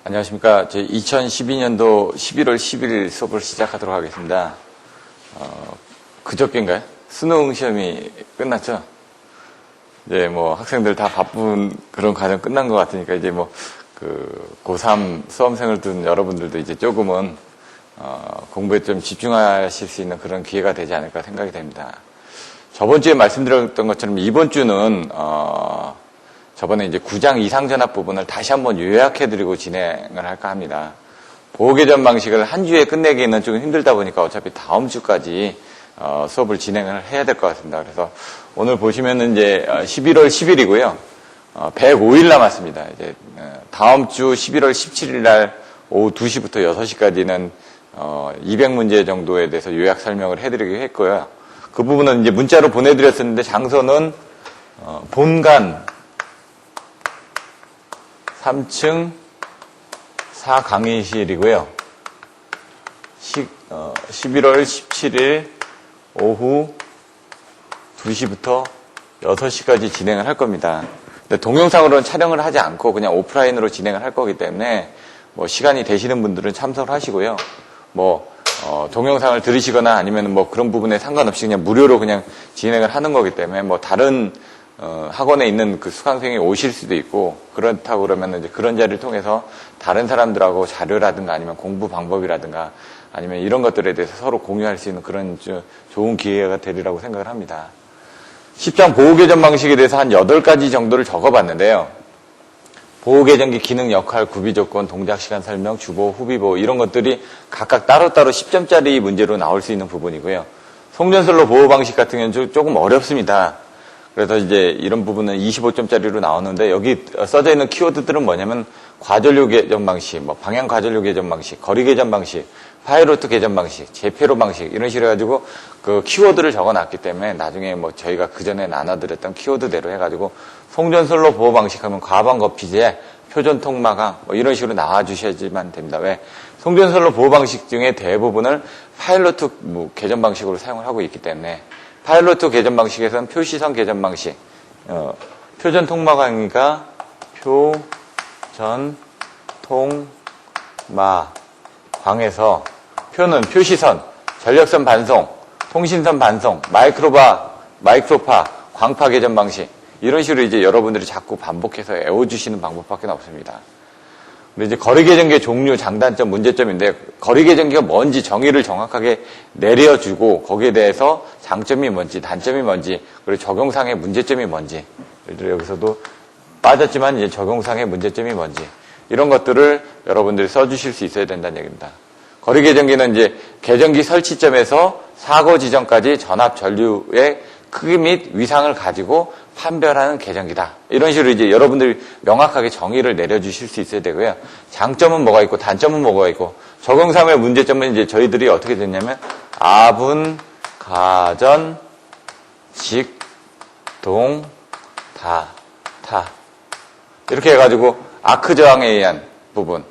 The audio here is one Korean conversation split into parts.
안녕하십니까. 제 2012년도 11월 11일 수업을 시작하도록 하겠습니다. 그저께인가요? 수능 시험이 끝났죠? 이제 뭐 학생들 다 바쁜 그런 과정 끝난 것 같으니까 이제 뭐 고3 수험생을 둔 여러분들도 이제 조금은 공부에 좀 집중하실 수 있는 그런 기회가 되지 않을까 생각이 됩니다. 저번 주에 말씀드렸던 것처럼 이번 주는 저번에 이제 9장 이상전압 부분을 다시 한번 요약해드리고 진행을 할까 합니다. 보호개전 방식을 한 주에 끝내기는 좀 힘들다 보니까 어차피 다음 주까지 수업을 진행을 해야 될 것 같습니다. 그래서 오늘 보시면은 이제 11월 10일이고요. 105일 남았습니다. 이제 다음 주 11월 17일 날 오후 2시부터 6시까지는 200문제 정도에 대해서 요약 설명을 해드리기로 했고요. 그 부분은 이제 문자로 보내드렸었는데 장소는 본관 3층 4강의실이고요. 11월 17일 오후 2시부터 6시까지 진행을 할 겁니다. 근데 동영상으로는 촬영을 하지 않고 그냥 오프라인으로 진행을 할 거기 때문에 뭐 시간이 되시는 분들은 참석을 하시고요. 동영상을 들으시거나 아니면 뭐 그런 부분에 상관없이 그냥 무료로 그냥 진행을 하는 거기 때문에 뭐 다른 학원에 있는 그 수강생이 오실 수도 있고, 그렇다고 그러면 이제 그런 자리를 통해서 다른 사람들하고 자료라든가 아니면 공부 방법이라든가 아니면 이런 것들에 대해서 서로 공유할 수 있는 그런 좋은 기회가 되리라고 생각을 합니다. 10장 보호개전 방식에 대해서 한 8가지 정도를 적어봤는데요. 보호개전기 기능, 역할, 구비조건, 동작시간 설명, 주보호, 후비보호 이런 것들이 각각 따로따로 10점짜리 문제로 나올 수 있는 부분이고요. 송전선로 보호 방식 같은 경우는 조금 어렵습니다. 그래서 이제 이런 부분은 25점짜리로 나오는데 여기 써져 있는 키워드들은 뭐냐면 과전류 개전 방식, 방향 과전류 개전 방식, 거리 개전 방식, 파이로트 개전 방식, 제페로 방식 이런 식으로 해가지고 그 키워드를 적어놨기 때문에 나중에 저희가 그 전에 나눠드렸던 키워드대로 해가지고 송전선로 보호 방식 하면 과방 거피제, 표전 통마강 이런 식으로 나와주셔야지만 됩니다. 왜? 송전선로 보호 방식 중에 대부분을 파일로트 개전 방식으로 사용을 하고 있기 때문에 파일로트 개전 방식에서는 표시선 개전 방식, 표전 통마강이니까 표전 통마광에서 표는 표시선, 전력선 반송, 통신선 반송, 마이크로파, 광파 개전 방식 이런 식으로 이제 여러분들이 자꾸 반복해서 외워주시는 방법밖에 없습니다. 근데 이제 거리개전기의 종류, 장단점, 문제점인데 거리개전기가 뭔지 정의를 정확하게 내려주고 거기에 대해서 장점이 뭔지, 단점이 뭔지, 그리고 적용상의 문제점이 뭔지, 여기서도 빠졌지만 이제 적용상의 문제점이 뭔지 이런 것들을 여러분들이 써주실 수 있어야 된다는 얘기입니다. 거리개전기는 이제 개전기 설치점에서 사고 지점까지 전압 전류의 크기 및 위상을 가지고 판별하는 개전기다. 이런 식으로 이제 여러분들이 명확하게 정의를 내려주실 수 있어야 되고요. 장점은 뭐가 있고 단점은 뭐가 있고 적용상의 문제점은 이제 저희들이 어떻게 됐냐면 아분, 가전, 직, 동, 타 이렇게 해가지고 아크 저항에 의한 부분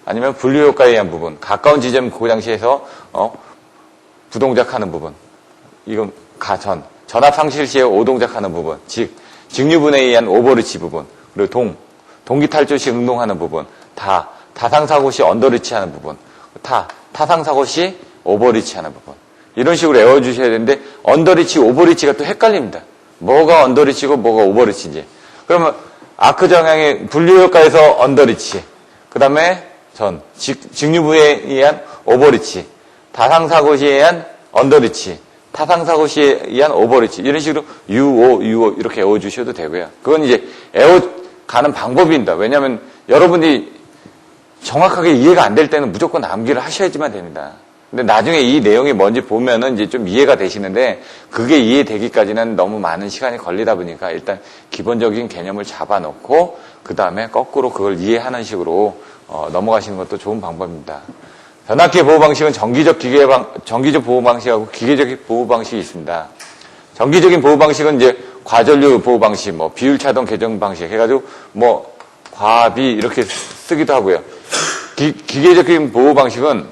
아니면 분류효과에 의한 부분, 가까운 지점 고장시에서 부동작하는 부분, 이건 가전, 전압 상실 시에 오동작하는 부분, 직류분에 의한 오버리치 부분, 그리고 동기 탈주 시 응동하는 부분, 타상사고 시 언더리치하는 부분, 타상사고 시 오버리치하는 부분. 이런 식으로 외워주셔야 되는데 언더리치, 오버리치가 또 헷갈립니다. 뭐가 언더리치고 뭐가 오버리치인지. 그러면 아크 정향의 분류효과에서 언더리치, 그 다음에 직류부에 의한 오버리치, 타상사고 시에 의한 언더리치, 타상사고 시에 의한 오버리치 이런 식으로 유오 이렇게 외워주셔도 되고요. 그건 이제 외워가는 방법입니다. 왜냐하면 여러분이 정확하게 이해가 안 될 때는 무조건 암기를 하셔야지만 됩니다. 근데 나중에 이 내용이 뭔지 보면은 이제 좀 이해가 되시는데 그게 이해되기까지는 너무 많은 시간이 걸리다 보니까 일단 기본적인 개념을 잡아놓고 그 다음에 거꾸로 그걸 이해하는 식으로 넘어가시는 것도 좋은 방법입니다. 변압기 보호 방식은 정기적 보호 방식하고 기계적 보호 방식이 있습니다. 정기적인 보호 방식은 이제 과전류 보호 방식, 비율차동 개정 방식 해가지고 과비 이렇게 쓰기도 하고요. 기계적인 보호 방식은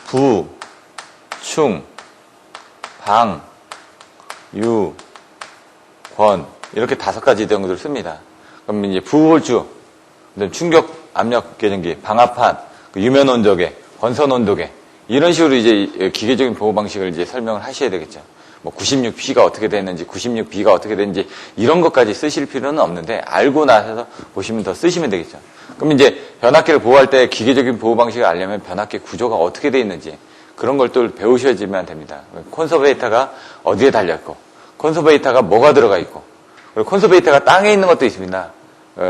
부, 충, 방, 유, 권 이렇게 5가지 정도를 씁니다. 그럼 이제 부홀주, 충격 압력 계정기, 방압판, 유면 온도계, 건선 온도계 이런 식으로 이제 기계적인 보호 방식을 이제 설명을 하셔야 되겠죠. 뭐 96P가 어떻게 됐는지, 96B가 어떻게 됐는지 이런 것까지 쓰실 필요는 없는데 알고 나서 보시면 더 쓰시면 되겠죠. 그럼 이제 변압기를 보호할 때 기계적인 보호 방식을 알려면 변압기 구조가 어떻게 돼 있는지 그런 걸 또 배우셔야지만 됩니다. 콘서베이터가 어디에 달려있고, 콘서베이터가 뭐가 들어가 있고, 그리고 콘서베이터가 땅에 있는 것도 있습니다.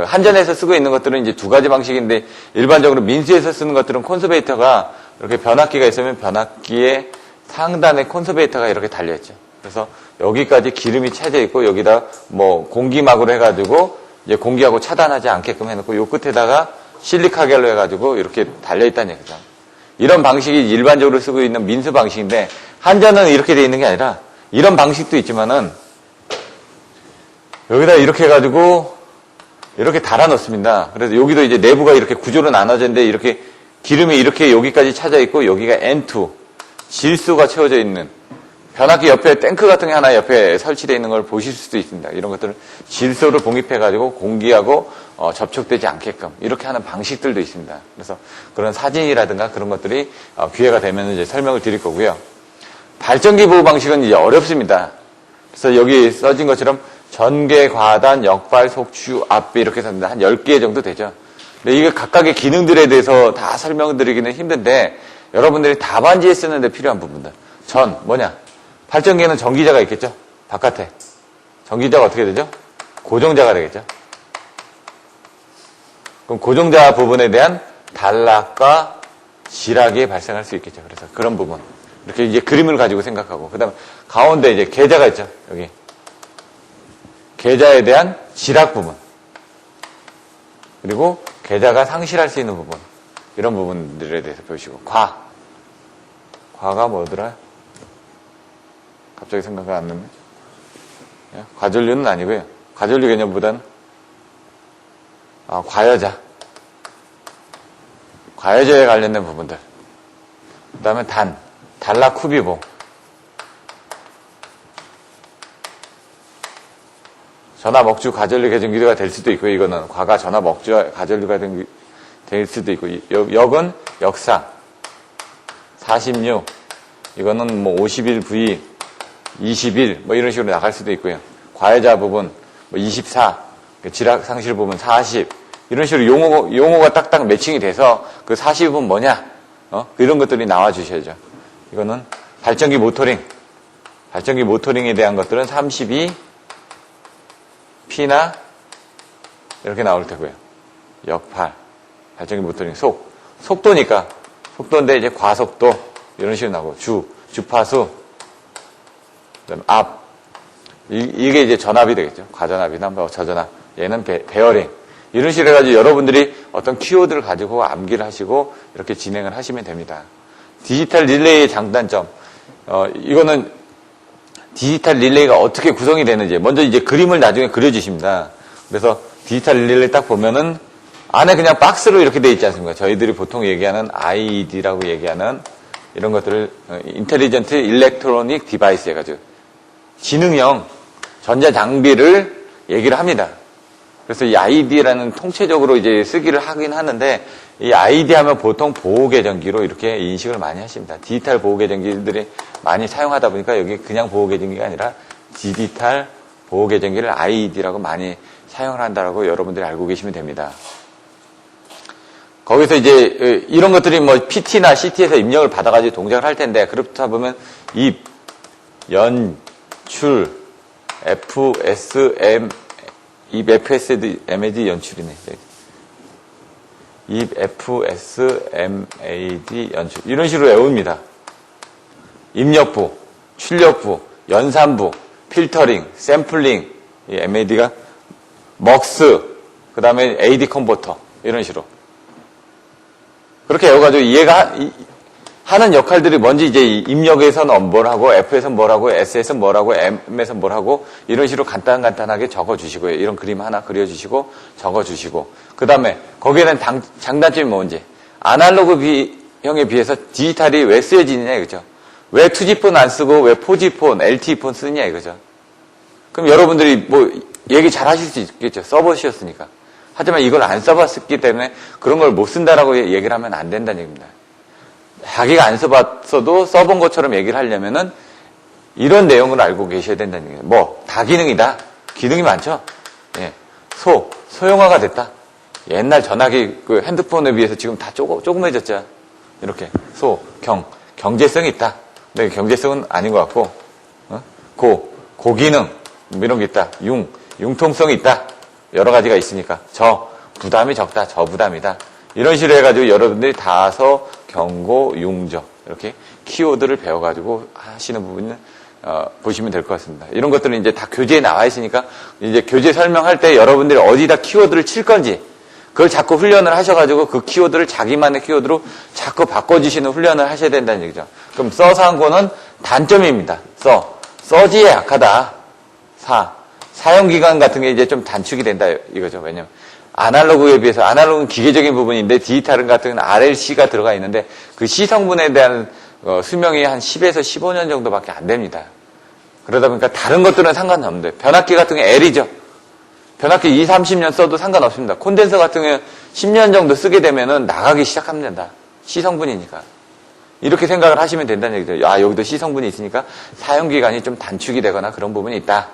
한전에서 쓰고 있는 것들은 이제 두 가지 방식인데 일반적으로 민수에서 쓰는 것들은 콘서베이터가 이렇게 변압기가 있으면 변압기의 상단에 콘서베이터가 이렇게 달려있죠. 그래서 여기까지 기름이 차져 있고 여기다 뭐 공기막으로 해가지고 이제 공기하고 차단하지 않게끔 해놓고 요 끝에다가 실리카겔로 해가지고 이렇게 달려있다는 얘기죠. 이런 방식이 일반적으로 쓰고 있는 민수 방식인데 한전은 이렇게 돼 있는 게 아니라 이런 방식도 있지만은 여기다 이렇게 해가지고 이렇게 달아 놓습니다. 그래서 여기도 이제 내부가 이렇게 구조로 나눠져 있는데 이렇게 기름이 이렇게 여기까지 차져 있고 여기가 N2 질소가 채워져 있는 변압기 옆에 탱크 같은 게 하나 옆에 설치되어 있는 걸 보실 수도 있습니다. 이런 것들은 질소를 봉입해가지고 공기하고 접촉되지 않게끔 이렇게 하는 방식들도 있습니다. 그래서 그런 사진이라든가 그런 것들이 기회가 되면 이제 설명을 드릴 거고요. 발전기 보호 방식은 이제 어렵습니다. 그래서 여기 써진 것처럼 전개, 과단, 역발, 속추, 압비 이렇게 씁니다. 한 10개 정도 되죠. 근데 이게 각각의 기능들에 대해서 다 설명을 드리기는 힘든데 여러분들이 답안지에 쓰는데 필요한 부분들. 뭐냐? 발전기에는 전기자가 있겠죠? 바깥에. 전기자가 어떻게 되죠? 고정자가 되겠죠? 그럼 고정자 부분에 대한 단락과 지락이 발생할 수 있겠죠. 그래서 그런 부분. 이렇게 이제 그림을 가지고 생각하고. 그 다음에 가운데 이제 계자가 있죠. 여기. 계자에 대한 지락 부분. 그리고 계자가 상실할 수 있는 부분. 이런 부분들에 대해서 보시고. 과가 뭐더라? 갑자기 생각이 안 나네. 과전류는 아니고요. 과전류 개념보다는 과여자. 과여자에 관련된 부분들. 그 다음에 단락 후비보. 전압 억주 가전류 개정기가 될 수도 있고요. 이거는 과가 전압 억주 가전류가 될 수도 있고, 역은 역상 46. 이거는 뭐 51V, 21 뭐 이런 식으로 나갈 수도 있고요. 과여자 부분 뭐 24, 지락 상실 부분 40 이런 식으로 용어가 딱딱 매칭이 돼서 그 40은 뭐냐? 이런 것들이 나와 주셔야죠. 이거는 발전기 모터링. 발전기 모터링에 대한 것들은 32 P나 이렇게 나올 테고요. 역발, 발전기 모터링, 속도니까 속도인데 이제 과속도 이런 식으로 나오고 주파수, 그다음 압 이게 이제 전압이 되겠죠. 과전압이나 뭐 저전압. 얘는 베어링 이런 식으로 해가지고 여러분들이 어떤 키워드를 가지고 암기를 하시고 이렇게 진행을 하시면 됩니다. 디지털 릴레이의 장단점. 이거는 디지털 릴레이가 어떻게 구성이 되는지 먼저 이제 그림을 나중에 그려주십니다. 그래서 디지털 릴레이 딱 보면은 안에 그냥 박스로 이렇게 돼 있지 않습니까? 저희들이 보통 얘기하는 IED라고 얘기하는 이런 것들을 인텔리전트 일렉트로닉 디바이스 해가지고 지능형 전자장비를 얘기를 합니다. 그래서 이 IED라는 통체적으로 이제 쓰기를 하긴 하는데 이 IED 하면 보통 보호계정기로 이렇게 인식을 많이 하십니다. 디지털 보호계정기들이 많이 사용하다 보니까 여기 그냥 보호계정기가 아니라 디지털 보호계정기를 IED라고 많이 사용을 한다라고 여러분들이 알고 계시면 됩니다. 거기서 이제 이런 것들이 뭐 PT나 CT에서 입력을 받아가지고 동작을 할 텐데 그렇다 보면 입, 연출, FSM, 입 FSMAD 연출이네. 입 FSMAD 연출 이런 식으로 외웁니다. 입력부, 출력부, 연산부, 필터링, 샘플링, 이 MAD가 먹스, 그 다음에 AD 컨버터 이런 식으로 그렇게 외워가지고 얘가 하는 역할들이 뭔지 이제 입력에서는 뭘 하고 F에서는 뭘 하고 S에서는 뭘 하고 M에서는 뭘 하고 이런 식으로 간단하게 적어주시고요. 이런 그림 하나 그려주시고 적어주시고 그 다음에 거기에 대한 장단점이 뭔지 아날로그형에 비해서 디지털이 왜 쓰여지느냐 이거죠. 왜 2G폰 안 쓰고 왜 4G폰, LTE폰 쓰느냐 이거죠. 그럼 여러분들이 뭐 얘기 잘 하실 수 있겠죠. 써보셨으니까. 하지만 이걸 안 써봤기 때문에 그런 걸 못 쓴다라고 얘기를 하면 안 된다는 얘기입니다. 자기가 안 써봤어도 써본 것처럼 얘기를 하려면은 이런 내용을 알고 계셔야 된다는 얘기예요. 뭐, 다기능이다. 기능이 많죠? 예. 소형화가 됐다. 옛날 전화기 그 핸드폰에 비해서 지금 다 조그매졌죠. 이렇게. 경제성이 있다. 근데 경제성은 아닌 것 같고, 고기능, 뭐 이런 게 있다. 융통성이 있다. 여러 가지가 있으니까. 부담이 적다. 저부담이다. 이런 식으로 해가지고 여러분들이 다서, 경고, 융저. 이렇게 키워드를 배워가지고 하시는 부분은 보시면 될 것 같습니다. 이런 것들은 이제 다 교재에 나와 있으니까 이제 교재 설명할 때 여러분들이 어디다 키워드를 칠 건지 그걸 자꾸 훈련을 하셔가지고 그 키워드를 자기만의 키워드로 자꾸 바꿔주시는 훈련을 하셔야 된다는 얘기죠. 그럼 써상고는 단점입니다. 써지에 약하다. 사용기간 같은 게 이제 좀 단축이 된다 이거죠. 왜냐면 아날로그에 비해서 아날로그는 기계적인 부분인데 디지털은 같은 경우는 RLC가 들어가 있는데 그 C 성분에 대한 수명이 한 10에서 15년 정도밖에 안 됩니다. 그러다 보니까 다른 것들은 상관없는데 변압기 같은 게 L이죠. 변압기 20, 30년 써도 상관없습니다. 콘덴서 같은 경우 10년 정도 쓰게 되면은 나가기 시작합니다. C 성분이니까. 이렇게 생각을 하시면 된다는 얘기죠. 여기도 C 성분이 있으니까 사용기간이 좀 단축이 되거나 그런 부분이 있다.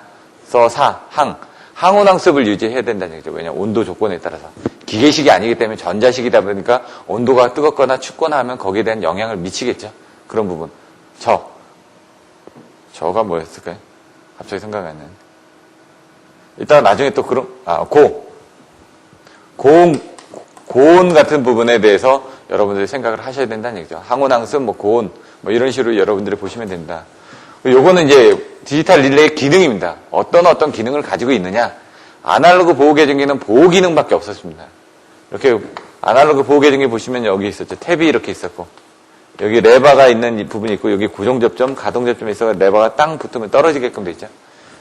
항온항습을 유지해야 된다는 얘기죠. 왜냐하면 온도 조건에 따라서. 기계식이 아니기 때문에 전자식이다 보니까 온도가 뜨겁거나 춥거나 하면 거기에 대한 영향을 미치겠죠. 그런 부분. 저가 뭐였을까요? 갑자기 생각이 안 나네. 이따가 나중에 또 고온 같은 부분에 대해서 여러분들이 생각을 하셔야 된다는 얘기죠. 항온항습, 고온, 이런 식으로 여러분들이 보시면 됩니다. 요거는 이제 디지털 릴레이의 기능입니다. 어떤 기능을 가지고 있느냐. 아날로그 보호계정기는 보호기능밖에 없었습니다. 이렇게 아날로그 보호계정기 보시면 여기 있었죠. 탭이 이렇게 있었고, 여기 레버가 있는 이 부분이 있고, 여기 고정접점, 가동접점이 있어서 레버가 땅 붙으면 떨어지게끔 돼 있죠.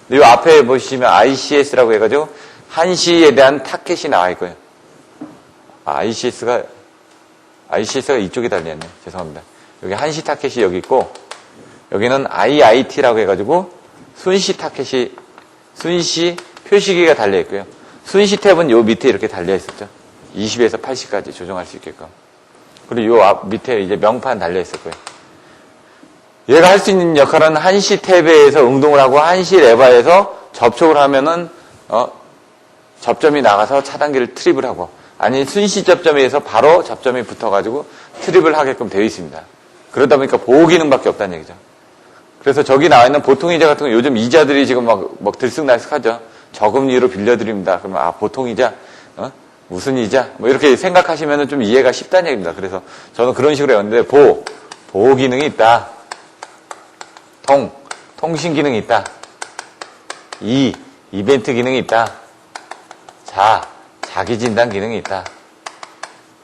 근데 이 앞에 보시면 ICS라고 해가지고, 한시에 대한 타켓이 나와 있고요. ICS가 이쪽에 달려있네. 죄송합니다. 여기 한시 타켓이 여기 있고, 여기는 IIT라고 해가지고, 순시 표시기가 달려있고요. 순시 탭은 요 밑에 이렇게 달려있었죠. 20에서 80까지 조정할 수 있게끔. 그리고 요 앞 밑에 이제 명판 달려있었고요. 얘가 할 수 있는 역할은 한시 탭에서 응동을 하고 한시 레버에서 접촉을 하면은, 접점이 나가서 차단기를 트립을 하고, 아니 순시 접점에서 바로 접점이 붙어가지고 트립을 하게끔 되어 있습니다. 그러다 보니까 보호 기능밖에 없다는 얘기죠. 그래서 저기 나와 있는 보통이자 같은 거 요즘 이자들이 지금 막 들쑥날쑥하죠. 저금리로 빌려드립니다. 그러면 보통이자, 무슨 이자? 이렇게 생각하시면 좀 이해가 쉽다는 얘기입니다. 그래서 저는 그런 식으로 했는데 보호 기능이 있다. 통신 기능이 있다. 이벤트 기능이 있다. 자기 진단 기능이 있다.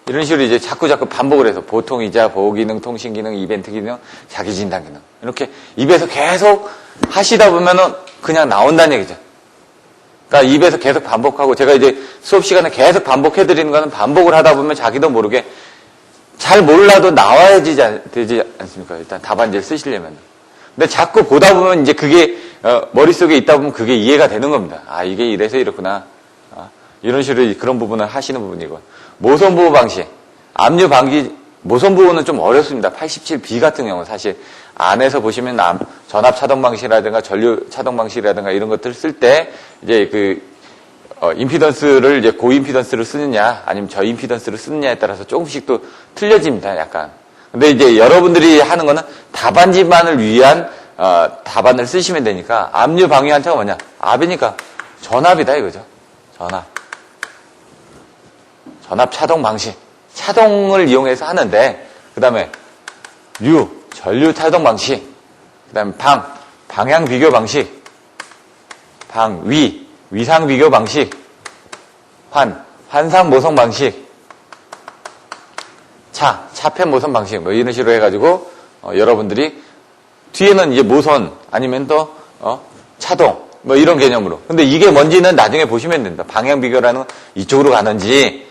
이런 식으로 이제 자꾸 반복을 해서 보통이자, 보호 기능, 통신 기능, 이벤트 기능, 자기 진단 기능. 이렇게 입에서 계속 하시다 보면은 그냥 나온다는 얘기죠. 그러니까 입에서 계속 반복하고 제가 이제 수업 시간에 계속 반복해 드리는 거는 반복을 하다 보면 자기도 모르게 잘 몰라도 나와야지 되지 않습니까? 일단 답안지를 쓰시려면. 근데 자꾸 보다 보면 이제 그게 머릿속에 있다 보면 그게 이해가 되는 겁니다. 이게 이래서 이렇구나. 이런 식으로 그런 부분을 하시는 부분이고. 모선보호 방식. 압류 방지, 모선보호는 좀 어렵습니다. 87B 같은 경우는 사실 안에서 보시면 전압 차동 방식이라든가 전류 차동 방식이라든가 이런 것들 쓸 때 이제 임피던스를 이제 고임피던스를 쓰느냐 아니면 저임피던스를 쓰느냐에 따라서 조금씩 또 틀려집니다. 약간. 근데 이제 여러분들이 하는 거는 답안지만을 위한 답안을 쓰시면 되니까 압류 방위 한자가 뭐냐? 압이니까 전압이다 이거죠. 전압 차동 방식. 차동을 이용해서 하는데, 그 다음에 전류 차동 방식. 그 다음에 방향 비교 방식. 위상 비교 방식. 환상 모성 방식. 차폐 모선 방식. 이런 식으로 해가지고, 여러분들이 뒤에는 이제 모선 아니면 또, 차동. 이런 개념으로. 근데 이게 뭔지는 나중에 보시면 된다. 방향 비교라는 이쪽으로 가는지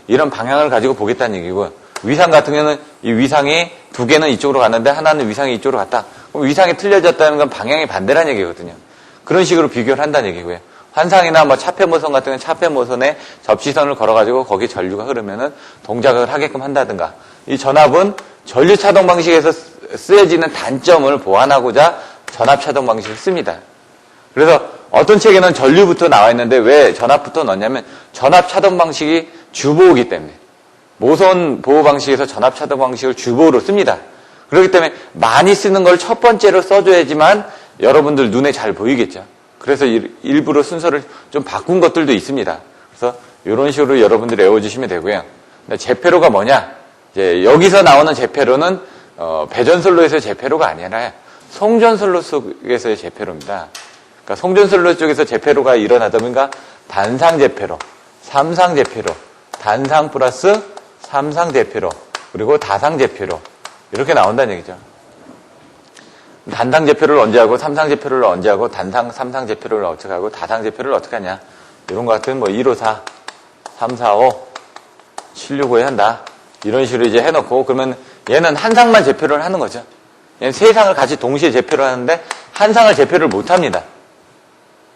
이런 방향을 가지고 보겠다는 얘기고 위상 같은 경우는 이 위상이 두 개는 이쪽으로 갔는데 하나는 위상이 이쪽으로 갔다. 그럼 위상이 틀려졌다는 건 방향이 반대라는 얘기거든요. 그런 식으로 비교를 한다는 얘기고요. 환상이나 뭐 차폐모선 같은 경우는 차폐모선에 접시선을 걸어가지고 거기 전류가 흐르면은 동작을 하게끔 한다든가. 이 전압은 전류 차동 방식에서 쓰여지는 단점을 보완하고자 전압 차동 방식을 씁니다. 그래서 어떤 책에는 전류부터 나와 있는데 왜 전압부터 넣냐면 전압 차동 방식이 주보호기 때문에. 모선 보호 방식에서 전압 차동 방식을 주보호로 씁니다. 그렇기 때문에 많이 쓰는 걸 첫 번째로 써줘야지만 여러분들 눈에 잘 보이겠죠. 그래서 일부러 순서를 좀 바꾼 것들도 있습니다. 그래서 이런 식으로 여러분들이 외워주시면 되고요. 제페로가 뭐냐? 이제 여기서 나오는 제페로는 배전솔로에서의 제페로가 아니라 송전솔로 속에서의 제페로입니다. 그러니까 송전솔로 쪽에서 제페로가 일어나다 보니까 단상 제페로, 삼상 제페로, 단상 플러스 삼상 제페로, 그리고 다상 제페로 이렇게 나온다는 얘기죠. 단상 제표를 언제 하고, 삼상 제표를 언제 하고, 단상, 삼상 제표를 어떻게 하고, 다상 제표를 어떻게 하냐. 이런 것 같은 뭐 154, 345, 765에 한다. 이런 식으로 이제 해놓고, 그러면 얘는 한 상만 제표를 하는 거죠. 얘는 세 상을 같이 동시에 제표를 하는데, 한 상을 제표를 못 합니다.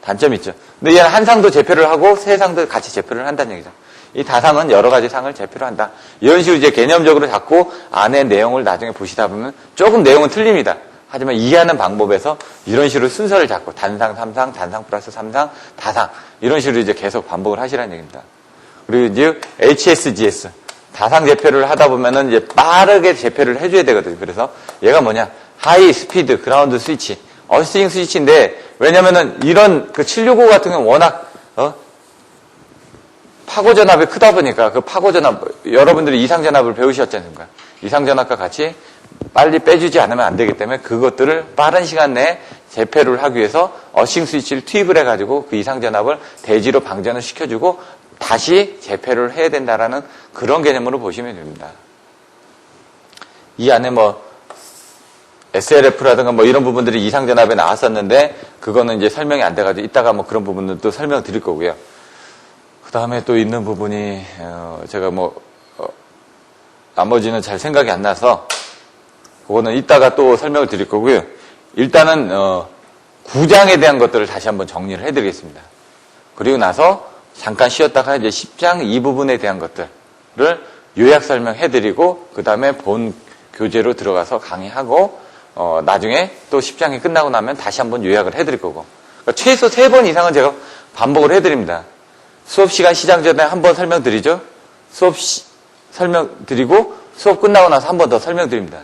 단점이 있죠. 근데 얘는 한 상도 제표를 하고, 세 상도 같이 제표를 한다는 얘기죠. 이 다상은 여러 가지 상을 제표를 한다. 이런 식으로 이제 개념적으로 잡고, 안에 내용을 나중에 보시다 보면 조금 내용은 틀립니다. 하지만 이해하는 방법에서 이런 식으로 순서를 잡고 단상, 삼상, 단상 플러스 삼상, 다상 이런 식으로 이제 계속 반복을 하시라는 얘기입니다. 그리고 이제 HSGS 다상 제표를 하다 보면은 이제 빠르게 제표를 해줘야 되거든요. 그래서 얘가 뭐냐? 하이 스피드 그라운드 스위치, 어스팅 스위치인데 왜냐면은 이런 그 765 같은 경우는 워낙 파고 전압이 크다 보니까 그 파고 전압 여러분들이 이상 전압을 배우셨지 않습니까? 이상 전압과 같이 빨리 빼주지 않으면 안 되기 때문에 그것들을 빠른 시간 내에 재패를 하기 위해서 어싱 스위치를 투입을 해가지고 그 이상 전압을 대지로 방전을 시켜주고 다시 재패를 해야 된다라는 그런 개념으로 보시면 됩니다. 이 안에 뭐 SLF라든가 뭐 이런 부분들이 이상 전압에 나왔었는데 그거는 이제 설명이 안 돼가지고 이따가 뭐 그런 부분들도 설명 드릴 거고요. 그 다음에 또 있는 부분이 제가 뭐 나머지는 잘 생각이 안 나서 그거는 이따가 또 설명을 드릴 거고요. 일단은 구장에 대한 것들을 다시 한번 정리를 해드리겠습니다. 그리고 나서 잠깐 쉬었다가 이제 10장 이 부분에 대한 것들을 요약 설명해드리고 그 다음에 본 교재로 들어가서 강의하고 나중에 또 10장이 끝나고 나면 다시 한번 요약을 해드릴 거고 그러니까 최소 3번 이상은 제가 반복을 해드립니다. 수업 시간 시작 전에 한번 설명드리죠. 수업 설명드리고 수업 끝나고 나서 한 번 더 설명드립니다.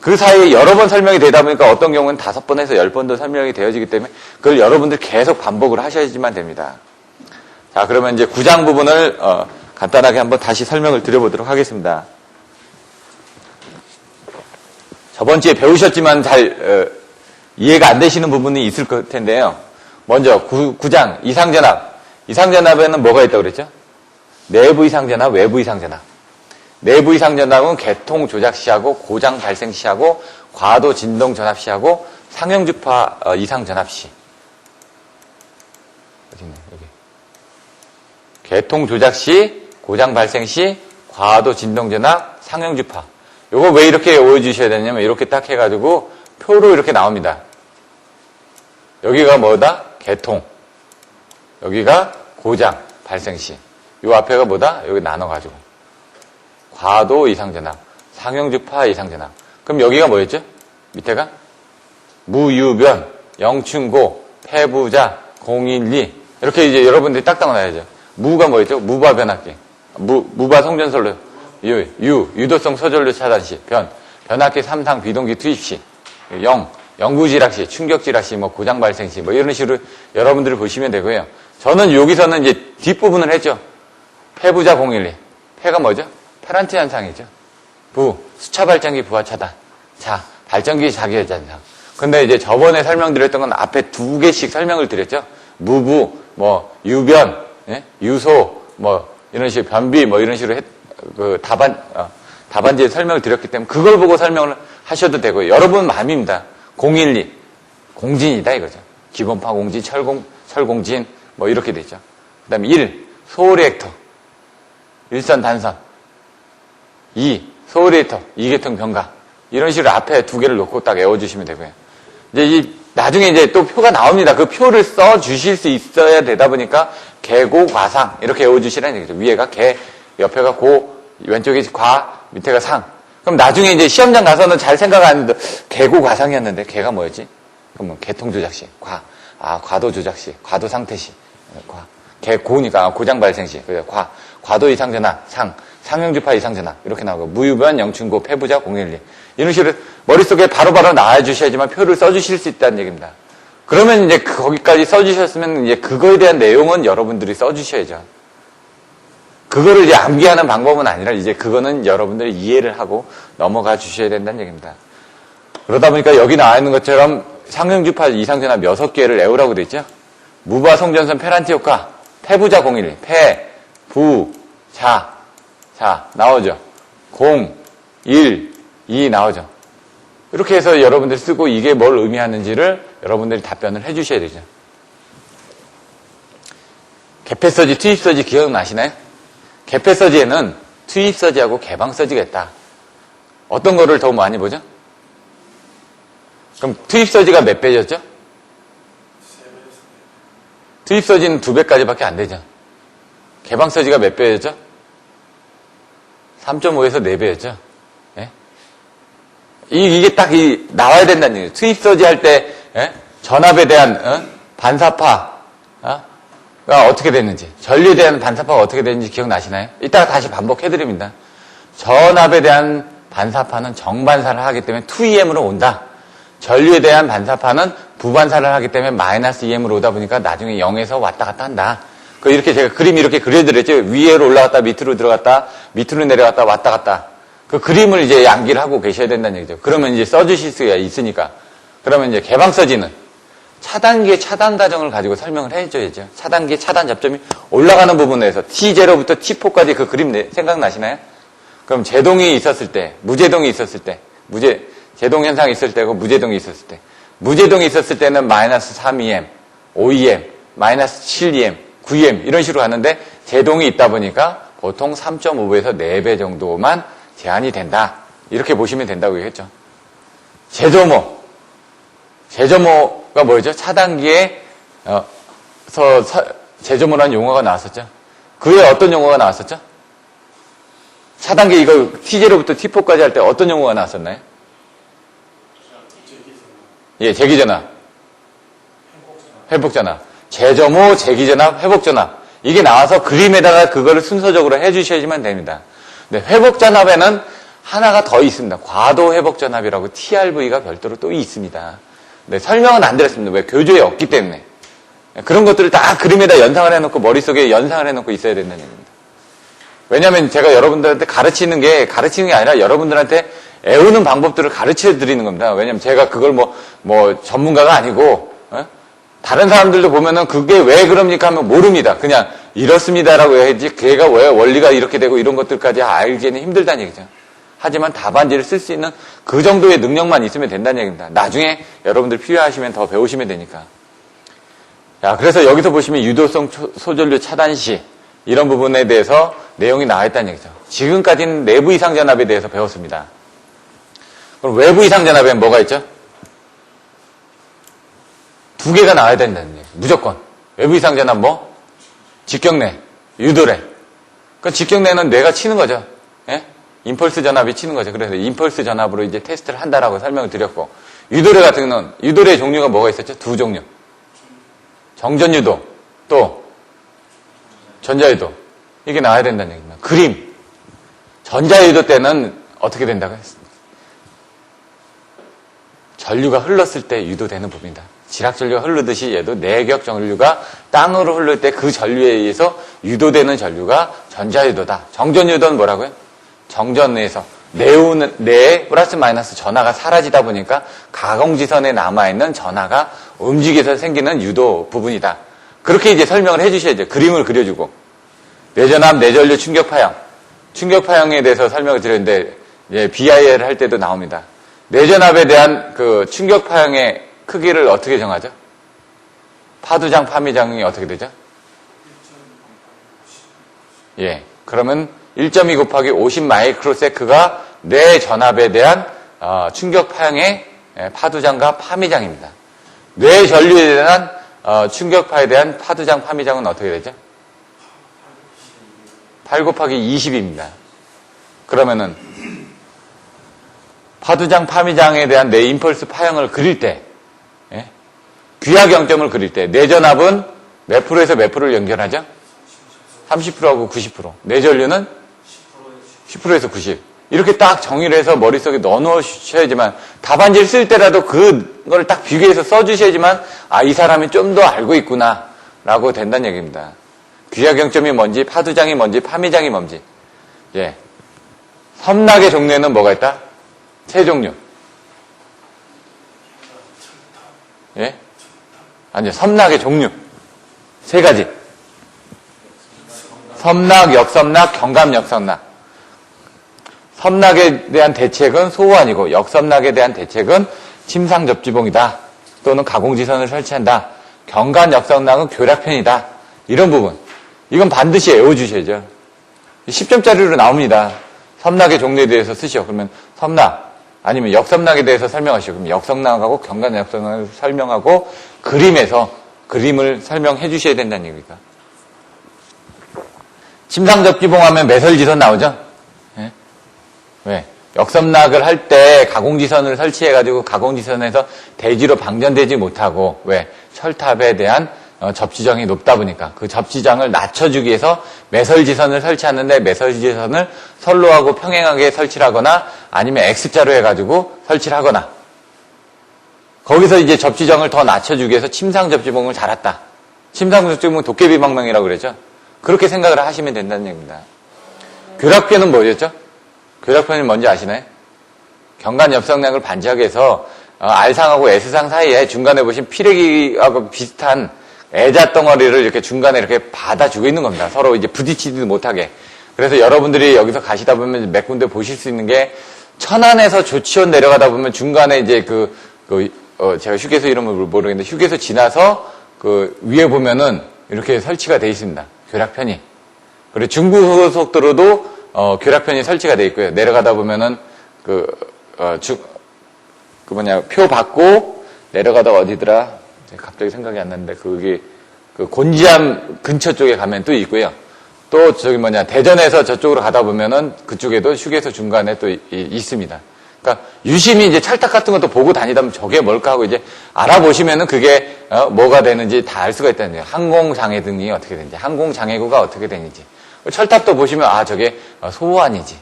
그 사이에 여러 번 설명이 되다 보니까 어떤 경우는 5번에서 10번도 설명이 되어지기 때문에 그걸 여러분들 계속 반복을 하셔야지만 됩니다. 자, 그러면 이제 구장 부분을 간단하게 한번 다시 설명을 드려보도록 하겠습니다. 저번 주에 배우셨지만 잘 이해가 안 되시는 부분이 있을 텐데요. 먼저 구장, 이상전압. 이상전압에는 뭐가 있다고 그랬죠? 내부 이상전압, 외부 이상전압. 내부 이상전압은 개통 조작 시하고 고장 발생 시하고 과도 진동 전압 시하고 상형주파 이상 전압 시. 어디있네, 여기. 개통 조작 시, 고장 발생 시, 과도 진동 전압, 상형주파. 요거 왜 이렇게 외워주셔야 되냐면 이렇게 딱 해가지고 표로 이렇게 나옵니다. 여기가 뭐다? 개통. 여기가 고장 발생 시. 요 앞에가 뭐다? 여기 나눠가지고. 과도 이상전압, 상형주파 이상전압. 그럼 여기가 뭐였죠? 밑에가? 무유변, 영춘고, 폐부자, 012. 이렇게 이제 여러분들이 딱딱 나야죠. 무가 뭐였죠? 무바 변압기. 무바 송전솔로. 유도성 소전류 차단 시. 변압기 3상 비동기 투입 시. 영구지락 시, 충격지락 시, 뭐 고장 발생 시, 뭐 이런 식으로 여러분들이 보시면 되고요. 저는 여기서는 이제 뒷부분을 했죠. 폐부자 012. 폐가 뭐죠? 페란트 현상이죠. 수차 발전기 부하 차단. 자, 발전기 자기회전상. 근데 이제 저번에 설명드렸던 건 앞에 2개씩 설명을 드렸죠. 무부, 뭐, 유변, 예? 유소, 뭐, 이런 식으로 변비, 뭐, 이런 식으로 답안지에 설명을 드렸기 때문에 그걸 보고 설명을 하셔도 되고요. 여러분 마음입니다. 012. 공진이다 이거죠. 기본파 공진, 철공진, 뭐, 이렇게 되죠. 그 다음에 1. 소리액터. 일선 단선. 2. 소리액터. 이계통 병가. 이런 식으로 앞에 2개를 놓고 딱 외워주시면 되고요. 이제 나중에 이제 또 표가 나옵니다. 그 표를 써 주실 수 있어야 되다 보니까 개고 과상 이렇게 외워주시라는 얘기죠. 위에가 개, 옆에가 고, 왼쪽이 과, 밑에가 상. 그럼 나중에 이제 시험장 가서는 잘 생각 안 했는데 개고 과상이었는데 개가 뭐였지? 그러면 개통 조작시, 과, 과도 조작시, 과도 상태시, 과, 개고니까 고장 발생시, 그래서 과도 이상 전압, 상형주파 이상 전압 이렇게 나오고 무유변 영춘고 폐부자 012 이런 식으로 머릿속에 바로바로 나와주셔야지만 표를 써주실 수 있다는 얘기입니다. 그러면 이제 거기까지 써주셨으면 이제 그거에 대한 내용은 여러분들이 써주셔야죠. 그거를 이제 암기하는 방법은 아니라 이제 그거는 여러분들이 이해를 하고 넘어가 주셔야 된다는 얘기입니다. 그러다 보니까 여기 나와 있는 것처럼 상형주파 이상전압 6개를 외우라고 돼 있죠. 무바 송전선 페란티 효과, 폐부자 012, 폐, 부, 자 나오죠. 0, 1, 2 나오죠. 이렇게 해서 여러분들이 쓰고 이게 뭘 의미하는지를 여러분들이 답변을 해주셔야 되죠. 개폐서지, 투입서지 기억나시나요? 개폐서지에는 투입서지하고 개방서지가 있다. 어떤 거를 더 많이 보죠? 그럼 투입서지가 몇 배였죠? 투입서지는 2배까지밖에 안 되죠. 개방서지가 몇 배였죠? 3.5에서 4배였죠. 예? 이게 딱 나와야 된다는 얘기예요. 투입서지 할 때 전압에 대한 반사파가 어떻게 됐는지, 전류에 대한 반사파가 어떻게 됐는지 기억나시나요? 이따가 다시 반복해드립니다. 전압에 대한 반사파는 정반사를 하기 때문에 2EM으로 온다. 전류에 대한 반사파는 부반사를 하기 때문에 마이너스 EM으로 오다 보니까 나중에 0에서 왔다 갔다 한다. 이렇게 제가 그림 이렇게 그려드렸죠. 위로 올라갔다 밑으로 들어갔다 밑으로 내려갔다 왔다 갔다. 그 그림을 이제 암기를 하고 계셔야 된다는 얘기죠. 그러면 이제 써주실 수가 있으니까. 그러면 이제 개방서지는 차단기의 차단 과정을 가지고 설명을 해줘야죠. 차단기의 차단 접점이 올라가는 부분에서 T0부터 T4까지 그 그림 생각나시나요? 그럼 제동이 있었을 때, 무제동이 있었을 때, 제동 현상이 있을 때고 무제동이 있었을 때, 무제동이 있었을 때는 마이너스 3EM, 5EM, 마이너스 7EM, 9EM 이런 식으로 가는데 제동이 있다 보니까 보통 3.5배에서 4배 정도만 제한이 된다. 이렇게 보시면 된다고 얘기했죠. 제조모가 뭐였죠? 차단기에 제조모라는 용어가 나왔었죠. 그 외에 어떤 용어가 나왔었죠? 차단기 이거 T0부터 T4까지 할 때 어떤 용어가 나왔었나요? 예, 제기전압, 회복전압, 제점호, 제기전압, 회복전압 이게 나와서 그림에다가 그거를 순서적으로 해주셔야지만 됩니다. 근데 회복전압에는 하나가 더 있습니다. 과도 회복전압이라고 TRV가 별도로 또 있습니다. 네, 설명은 안 드렸습니다. 왜? 교조에 없기 때문에. 그런 것들을 다 그림에다 연상을 해놓고 머릿속에 연상을 해놓고 있어야 된다는 얘기입니다. 왜냐하면 제가 여러분들한테 가르치는 게 아니라 여러분들한테 애우는 방법들을 가르쳐 드리는 겁니다. 왜냐하면 제가 그걸 뭐 전문가가 아니고 다른 사람들도 보면은 그게 왜 그럽니까 하면 모릅니다. 그냥 이렇습니다라고 해야지 걔가 왜 원리가 이렇게 되고 이런 것들까지 알기에는 힘들다는 얘기죠. 하지만 답안지를 쓸 수 있는 그 정도의 능력만 있으면 된다는 얘기입니다. 나중에 여러분들 필요하시면 더 배우시면 되니까. 자, 그래서 여기서 보시면 유도성 소전류 차단 시 이런 부분에 대해서 내용이 나와 있다는 얘기죠. 지금까지는 내부 이상 전압에 대해서 배웠습니다. 그럼 외부 이상 전압에는 뭐가 있죠? 2개가 나와야 된다는 얘기예요. 무조건. 외부 이상 전압 뭐? 직경내, 유도래. 그 직경내는 뇌가 치는 거죠. 예? 임펄스 전압이 치는 거죠. 그래서 임펄스 전압으로 이제 테스트를 한다라고 설명을 드렸고, 유도래 같은 경우는 유도래 종류가 뭐가 있었죠? 2종류. 정전유도, 또 전자유도. 이게 나와야 된다는 얘기입니다. 그림. 전자유도 때는 어떻게 된다고 했습니다. 전류가 흘렀을 때 유도되는 부분이다. 지락전류가 흐르듯이 얘도 내격 전류가 땅으로 흐를 때 그 전류에 의해서 유도되는 전류가 전자유도다. 정전유도는 뭐라고요? 정전에서 내에 플러스 마이너스 전하가 사라지다 보니까 가공지선에 남아있는 전하가 움직여서 생기는 유도 부분이다. 그렇게 이제 설명을 해주셔야죠. 그림을 그려주고. 뇌전압, 뇌전류 충격파형. 충격파형에 대해서 설명을 드렸는데, BIL 할 때도 나옵니다. 뇌전압에 대한 그 충격파형의 크기를 어떻게 정하죠? 파두장, 파미장이 어떻게 되죠? 예. 그러면 1.2 곱하기 50 마이크로세크가 뇌 전압에 대한 충격파형의 파두장과 파미장입니다. 뇌 전류에 대한 충격파에 대한 파두장, 파미장은 어떻게 되죠? 8 곱하기 20입니다. 그러면은 파두장, 파미장에 대한 뇌 임펄스 파형을 그릴 때, 예? 귀하 경점을 그릴 때 뇌전압은 몇 프로에서 몇 프로를 연결하죠? 30%하고 90%. 뇌전류는 10%에서 90. 이렇게 딱 정의를 해서 머릿속에 넣어놓으셔야지만 답안지를 쓸 때라도 그걸 딱 비교해서 써주셔야지만 이 사람이 좀 더 알고 있구나 라고 된다는 얘기입니다. 귀하경점이 뭔지, 파두장이 뭔지, 파미장이 뭔지. 예. 섬낙의 종류에는 뭐가 있다? 세 종류. 예? 아니요, 섬낙의 종류. 세 가지. 섬낙, 역섬낙, 경감, 역섬낙. 섬낙에 대한 대책은 소호환이고 역섬낙에 대한 대책은 침상접지봉이다. 또는 가공지선을 설치한다. 경관 역섬낙은 교략편이다. 이런 부분. 이건 반드시 외워주셔야죠. 10점짜리로 나옵니다. 섬낙의 종류에 대해서 쓰시오. 그러면 섬낙 아니면 역섬낙에 대해서 설명하시오. 그럼 역섬낙하고 경관 역섬낙을 설명하고 그림을 설명해 주셔야 된다는 얘기입니다. 침상접지봉 하면 매설지선 나오죠? 예? 왜? 역섬낙을 할 때 가공지선을 설치해가지고 가공지선에서 대지로 방전되지 못하고 왜? 철탑에 대한 접지장이 높다 보니까 그 접지장을 낮춰주기 위해서 매설지선을 설치하는데 매설지선을 선로하고 평행하게 설치를 하거나 아니면 X자로 해가지고 설치를 하거나 거기서 이제 접지장을 더 낮춰주기 위해서 침상접지봉을 달았다. 침상접지봉은 도깨비방망이라고 그러죠. 그렇게 생각을 하시면 된다는 얘기입니다. 교략편은 뭐였죠? 교략편이 뭔지 아시나요? 경관 엽성량을 반지하게 해서 R상하고 S상 사이에 중간에 보신 피레기하고 비슷한 애자덩어리를 이렇게 중간에 이렇게 받아주고 있는 겁니다. 서로 이제 부딪히지도 못하게. 그래서 여러분들이 여기서 가시다 보면 몇 군데 보실 수 있는 게 천안에서 조치원 내려가다 보면 중간에 이제 제가 휴게소 이름을 모르겠는데 휴게소 지나서 그 위에 보면은 이렇게 설치가 되어 있습니다. 교략편이. 그리고 중부고속도로도 교략편이 설치가 되어 있고요. 내려가다 보면은 표 받고 내려가다 어디더라? 갑자기 생각이 안 나는데 그 곤지암 근처 쪽에 가면 또 있고요. 또 대전에서 저쪽으로 가다 보면은 그쪽에도 휴게소 중간에 또 있습니다. 그러니까 유심히 이제 찰떡 같은 것도 보고 다니다 보면 저게 뭘까 하고 이제 알아보시면은 그게 뭐가 되는지 다 알 수가 있다는 거예요. 항공장애 등이 어떻게 되는지, 항공장애구가 어떻게 되는지. 철탑도 보시면 저게 소호환이지,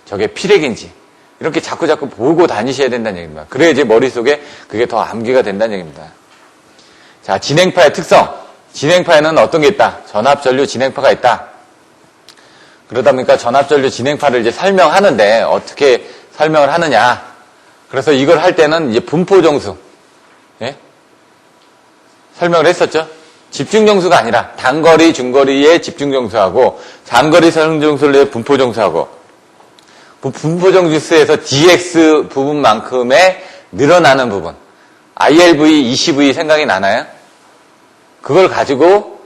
저게 피렉인지 이렇게 자꾸 보고 다니셔야 된다는 얘기입니다. 그래야 이제 머릿속에 그게 더 암기가 된다는 얘기입니다. 자, 진행파의 특성. 진행파에는 어떤 게 있다? 전압전류 진행파가 있다. 그러다 보니까 전압전류 진행파를 이제 설명하는데 어떻게 설명을 하느냐. 그래서 이걸 할 때는 이제 분포정수. 예? 설명을 했었죠? 집중정수가 아니라 단거리, 중거리의 집중정수하고 장거리 설정수의 분포정수하고 분포정수에서 dx 부분만큼의 늘어나는 부분. ILV, ECV 생각이 나나요? 그걸 가지고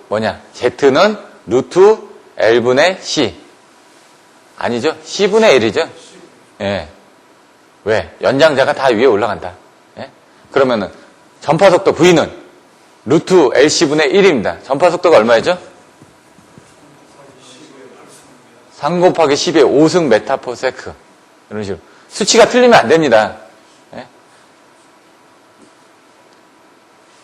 Z는 루트 L분의 C. 아니죠? C분의 L이죠? 예. 왜? 연장자가 다 위에 올라간다. 예? 그러면은 전파속도 V는 루트 LC분의 1입니다. 전파속도가 얼마였죠? 3 곱하기 10의 5승 메타포세크. 이런 식으로. 수치가 틀리면 안 됩니다. 예?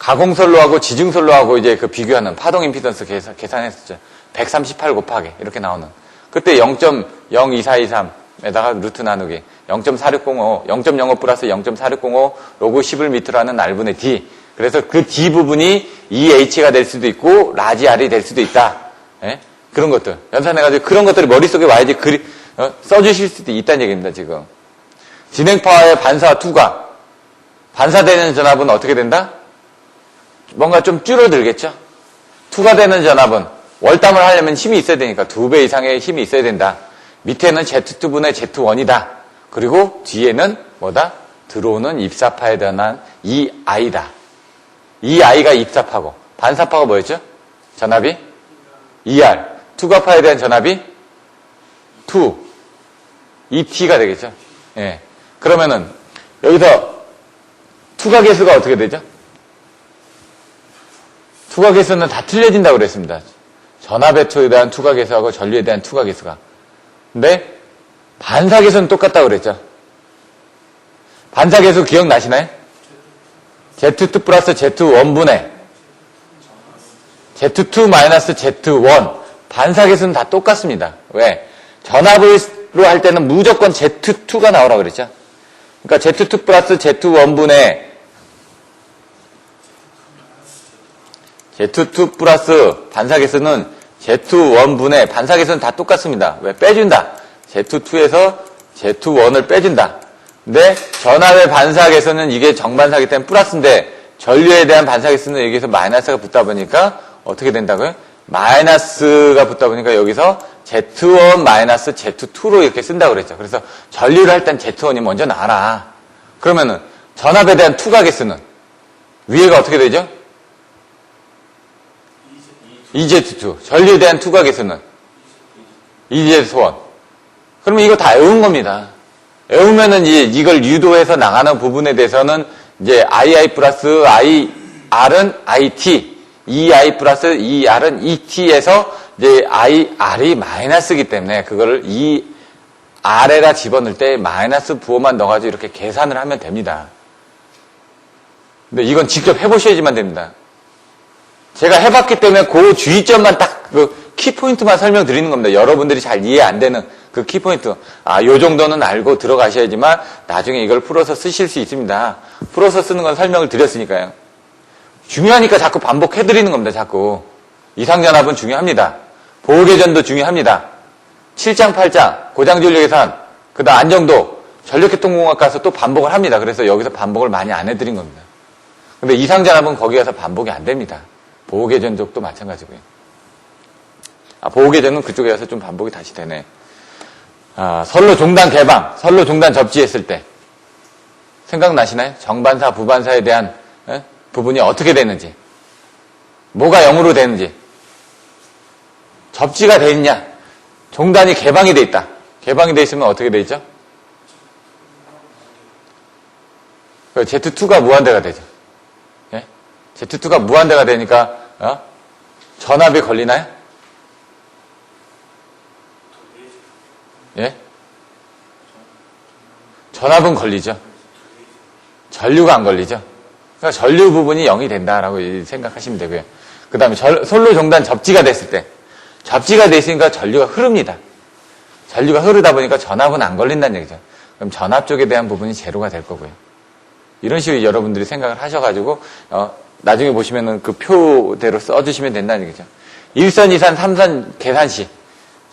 가공선로하고 지중선로하고 이제 비교하는 파동 임피던스 계산했었죠. 138 곱하기 이렇게 나오는. 그때 0.02423에다가 루트 나누기 0.4605, 0.05 플러스 0.4605 로그 11m라는 R분의 D. 그래서 그 D 부분이 EH가 될 수도 있고 라지 R이 될 수도 있다. 예? 그런 것들 연산해가지고 그런 것들이 머릿속에 와야지 써주실 수도 있다는 얘기입니다. 지금 진행파의 반사 투과 반사되는 전압은 어떻게 된다? 뭔가 좀 줄어들겠죠. 투과되는 전압은 월담을 하려면 힘이 있어야 되니까 2배 이상의 힘이 있어야 된다. 밑에는 Z2분의 Z1이다. 그리고 뒤에는 뭐다? 들어오는 입사파에 대한 EI다. EI가 입사파고 반사파가 뭐였죠? 전압이 ER. 투과파에 대한 전압이 2. ET가 되겠죠. 예. 그러면은 여기서 투과 개수가 어떻게 되죠? 투과 개수는 다 틀려진다고 그랬습니다. 전압 배초에 대한 투과 개수하고 전류에 대한 투과 개수가. 근데 반사 개수는 똑같다고 그랬죠. 반사 개수 기억나시나요? Z2 플러스 Z1분의 Z2 마이너스 Z1. 반사 개수는 다 똑같습니다. 왜? 전압으로 할 때는 무조건 Z2가 나오라고 그랬죠. 그러니까 Z2 플러스 Z1분의 Z2 플러스 반사 개수는 Z1분의 반사 개수는 다 똑같습니다. 왜? 빼준다. Z2에서 Z1을 빼준다. 근데 전압의 반사 개수는 이게 정반사기 때문에 플러스인데 전류에 대한 반사 개수는 여기서 마이너스가 붙다 보니까 어떻게 된다고요? 마이너스가 붙다 보니까 여기서 Z1 마이너스 Z2로 이렇게 쓴다고 그랬죠. 그래서 전류를 할 땐 Z1이 먼저 나와라. 그러면은 전압에 대한 투과 개수는 위에가 어떻게 되죠? EZ2. 전류에 대한 투과 개수는 EZ1. 그러면 이거 다 외운 겁니다. 외우면은 이걸 유도해서 나가는 부분에 대해서는 이제 II 플러스 IR은 IT, EI 플러스 ER은 ET에서 이제 IR이 마이너스이기 때문에 그거를 ER에다 집어넣을 때 마이너스 부호만 넣어가지고 이렇게 계산을 하면 됩니다. 근데 이건 직접 해보셔야지만 됩니다. 제가 해봤기 때문에 그 주의점만 딱 그 키포인트만 설명드리는 겁니다. 여러분들이 잘 이해 안 되는 그 키포인트. 요 정도는 알고 들어가셔야지만 나중에 이걸 풀어서 쓰실 수 있습니다. 풀어서 쓰는 건 설명을 드렸으니까요. 중요하니까 자꾸 반복해드리는 겁니다. 자꾸. 이상전압은 중요합니다. 보호계전도 중요합니다. 7장, 8장, 고장전류 계산, 그 다음 안정도, 전력계통공학 가서 또 반복을 합니다. 그래서 여기서 반복을 많이 안 해드린 겁니다. 근데 이상전압은 거기 가서 반복이 안 됩니다. 보호계전 쪽도 마찬가지고요. 보호계전은 그쪽에 가서 좀 반복이 다시 되네. 선로 종단 개방, 선로 종단 접지했을 때 생각나시나요? 정반사, 부반사에 대한 부분이 어떻게 되는지, 뭐가 0으로 되는지, 접지가 돼 있냐, 종단이 개방이 돼 있다. 개방이 돼 있으면 어떻게 돼 있죠? Z2가 무한대가 되죠. 예? Z2가 무한대가 되니까 전압이 걸리나요? 예? 전압은 걸리죠. 전류가 안 걸리죠. 그러니까 전류 부분이 0이 된다라고 생각하시면 되고요. 그 다음에 선로 종단 접지가 됐을 때, 접지가 돼 있으니까 전류가 흐릅니다. 전류가 흐르다 보니까 전압은 안 걸린다는 얘기죠. 그럼 전압 쪽에 대한 부분이 제로가 될 거고요. 이런 식으로 여러분들이 생각을 하셔가지고 나중에 보시면은 그 표대로 써주시면 된다는 얘기죠. 1선, 2선, 3선 계산식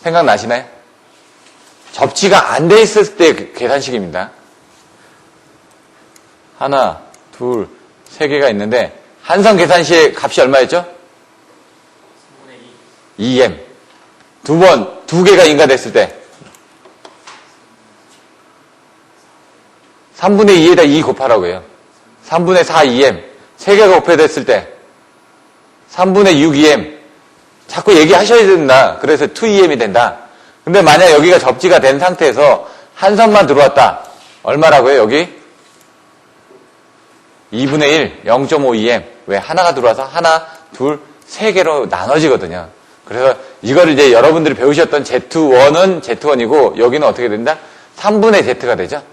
생각나시나요? 접지가 안 돼 있을 때 계산식입니다. 하나, 둘, 세 개가 있는데 한선 계산식의 값이 얼마였죠? 2m. 두 개가 인가됐을 때 3분의 2에다 2 곱하라고 해요. 3분의 4 2m. 세 개가 곱해졌을 때 3분의 6 2m. 자꾸 얘기하셔야 된다. 그래서 2em이 된다. 근데 만약 여기가 접지가 된 상태에서 한 선만 들어왔다. 얼마라고요, 여기? 2분의 1, 0.5em. 왜? 하나가 들어와서 하나, 둘, 세 개로 나눠지거든요. 그래서 이걸 이제 여러분들이 배우셨던 Z1은 Z1이고 여기는 어떻게 된다? 3분의 Z가 되죠.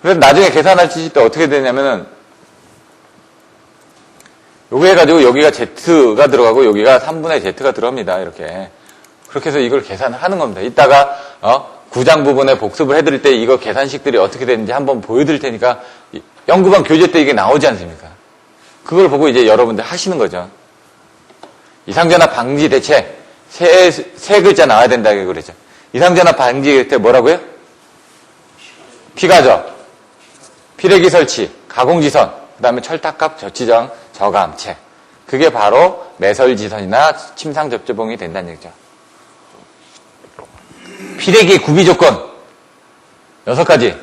그래서 나중에 계산하실 때 어떻게 되냐면은 요거 해가지고 여기가 Z가 들어가고 여기가 3분의 Z가 들어갑니다. 이렇게. 그렇게 해서 이걸 계산을 하는 겁니다. 이따가 9장 부분에 복습을 해드릴 때 이거 계산식들이 어떻게 되는지 한번 보여드릴 테니까 연구반 교재 때 이게 나오지 않습니까? 그걸 보고 이제 여러분들 하시는 거죠. 이상전압 방지 대책 세 글자 나와야 된다고 그랬죠. 이상전압 방지 대책 뭐라고요? 피가저, 피레기 설치, 가공지선, 그 다음에 철탑값 저치정 저감체. 그게 바로 매설지선이나 침상접재봉이 된다는 얘기죠. 피레기의 구비조건 6가지.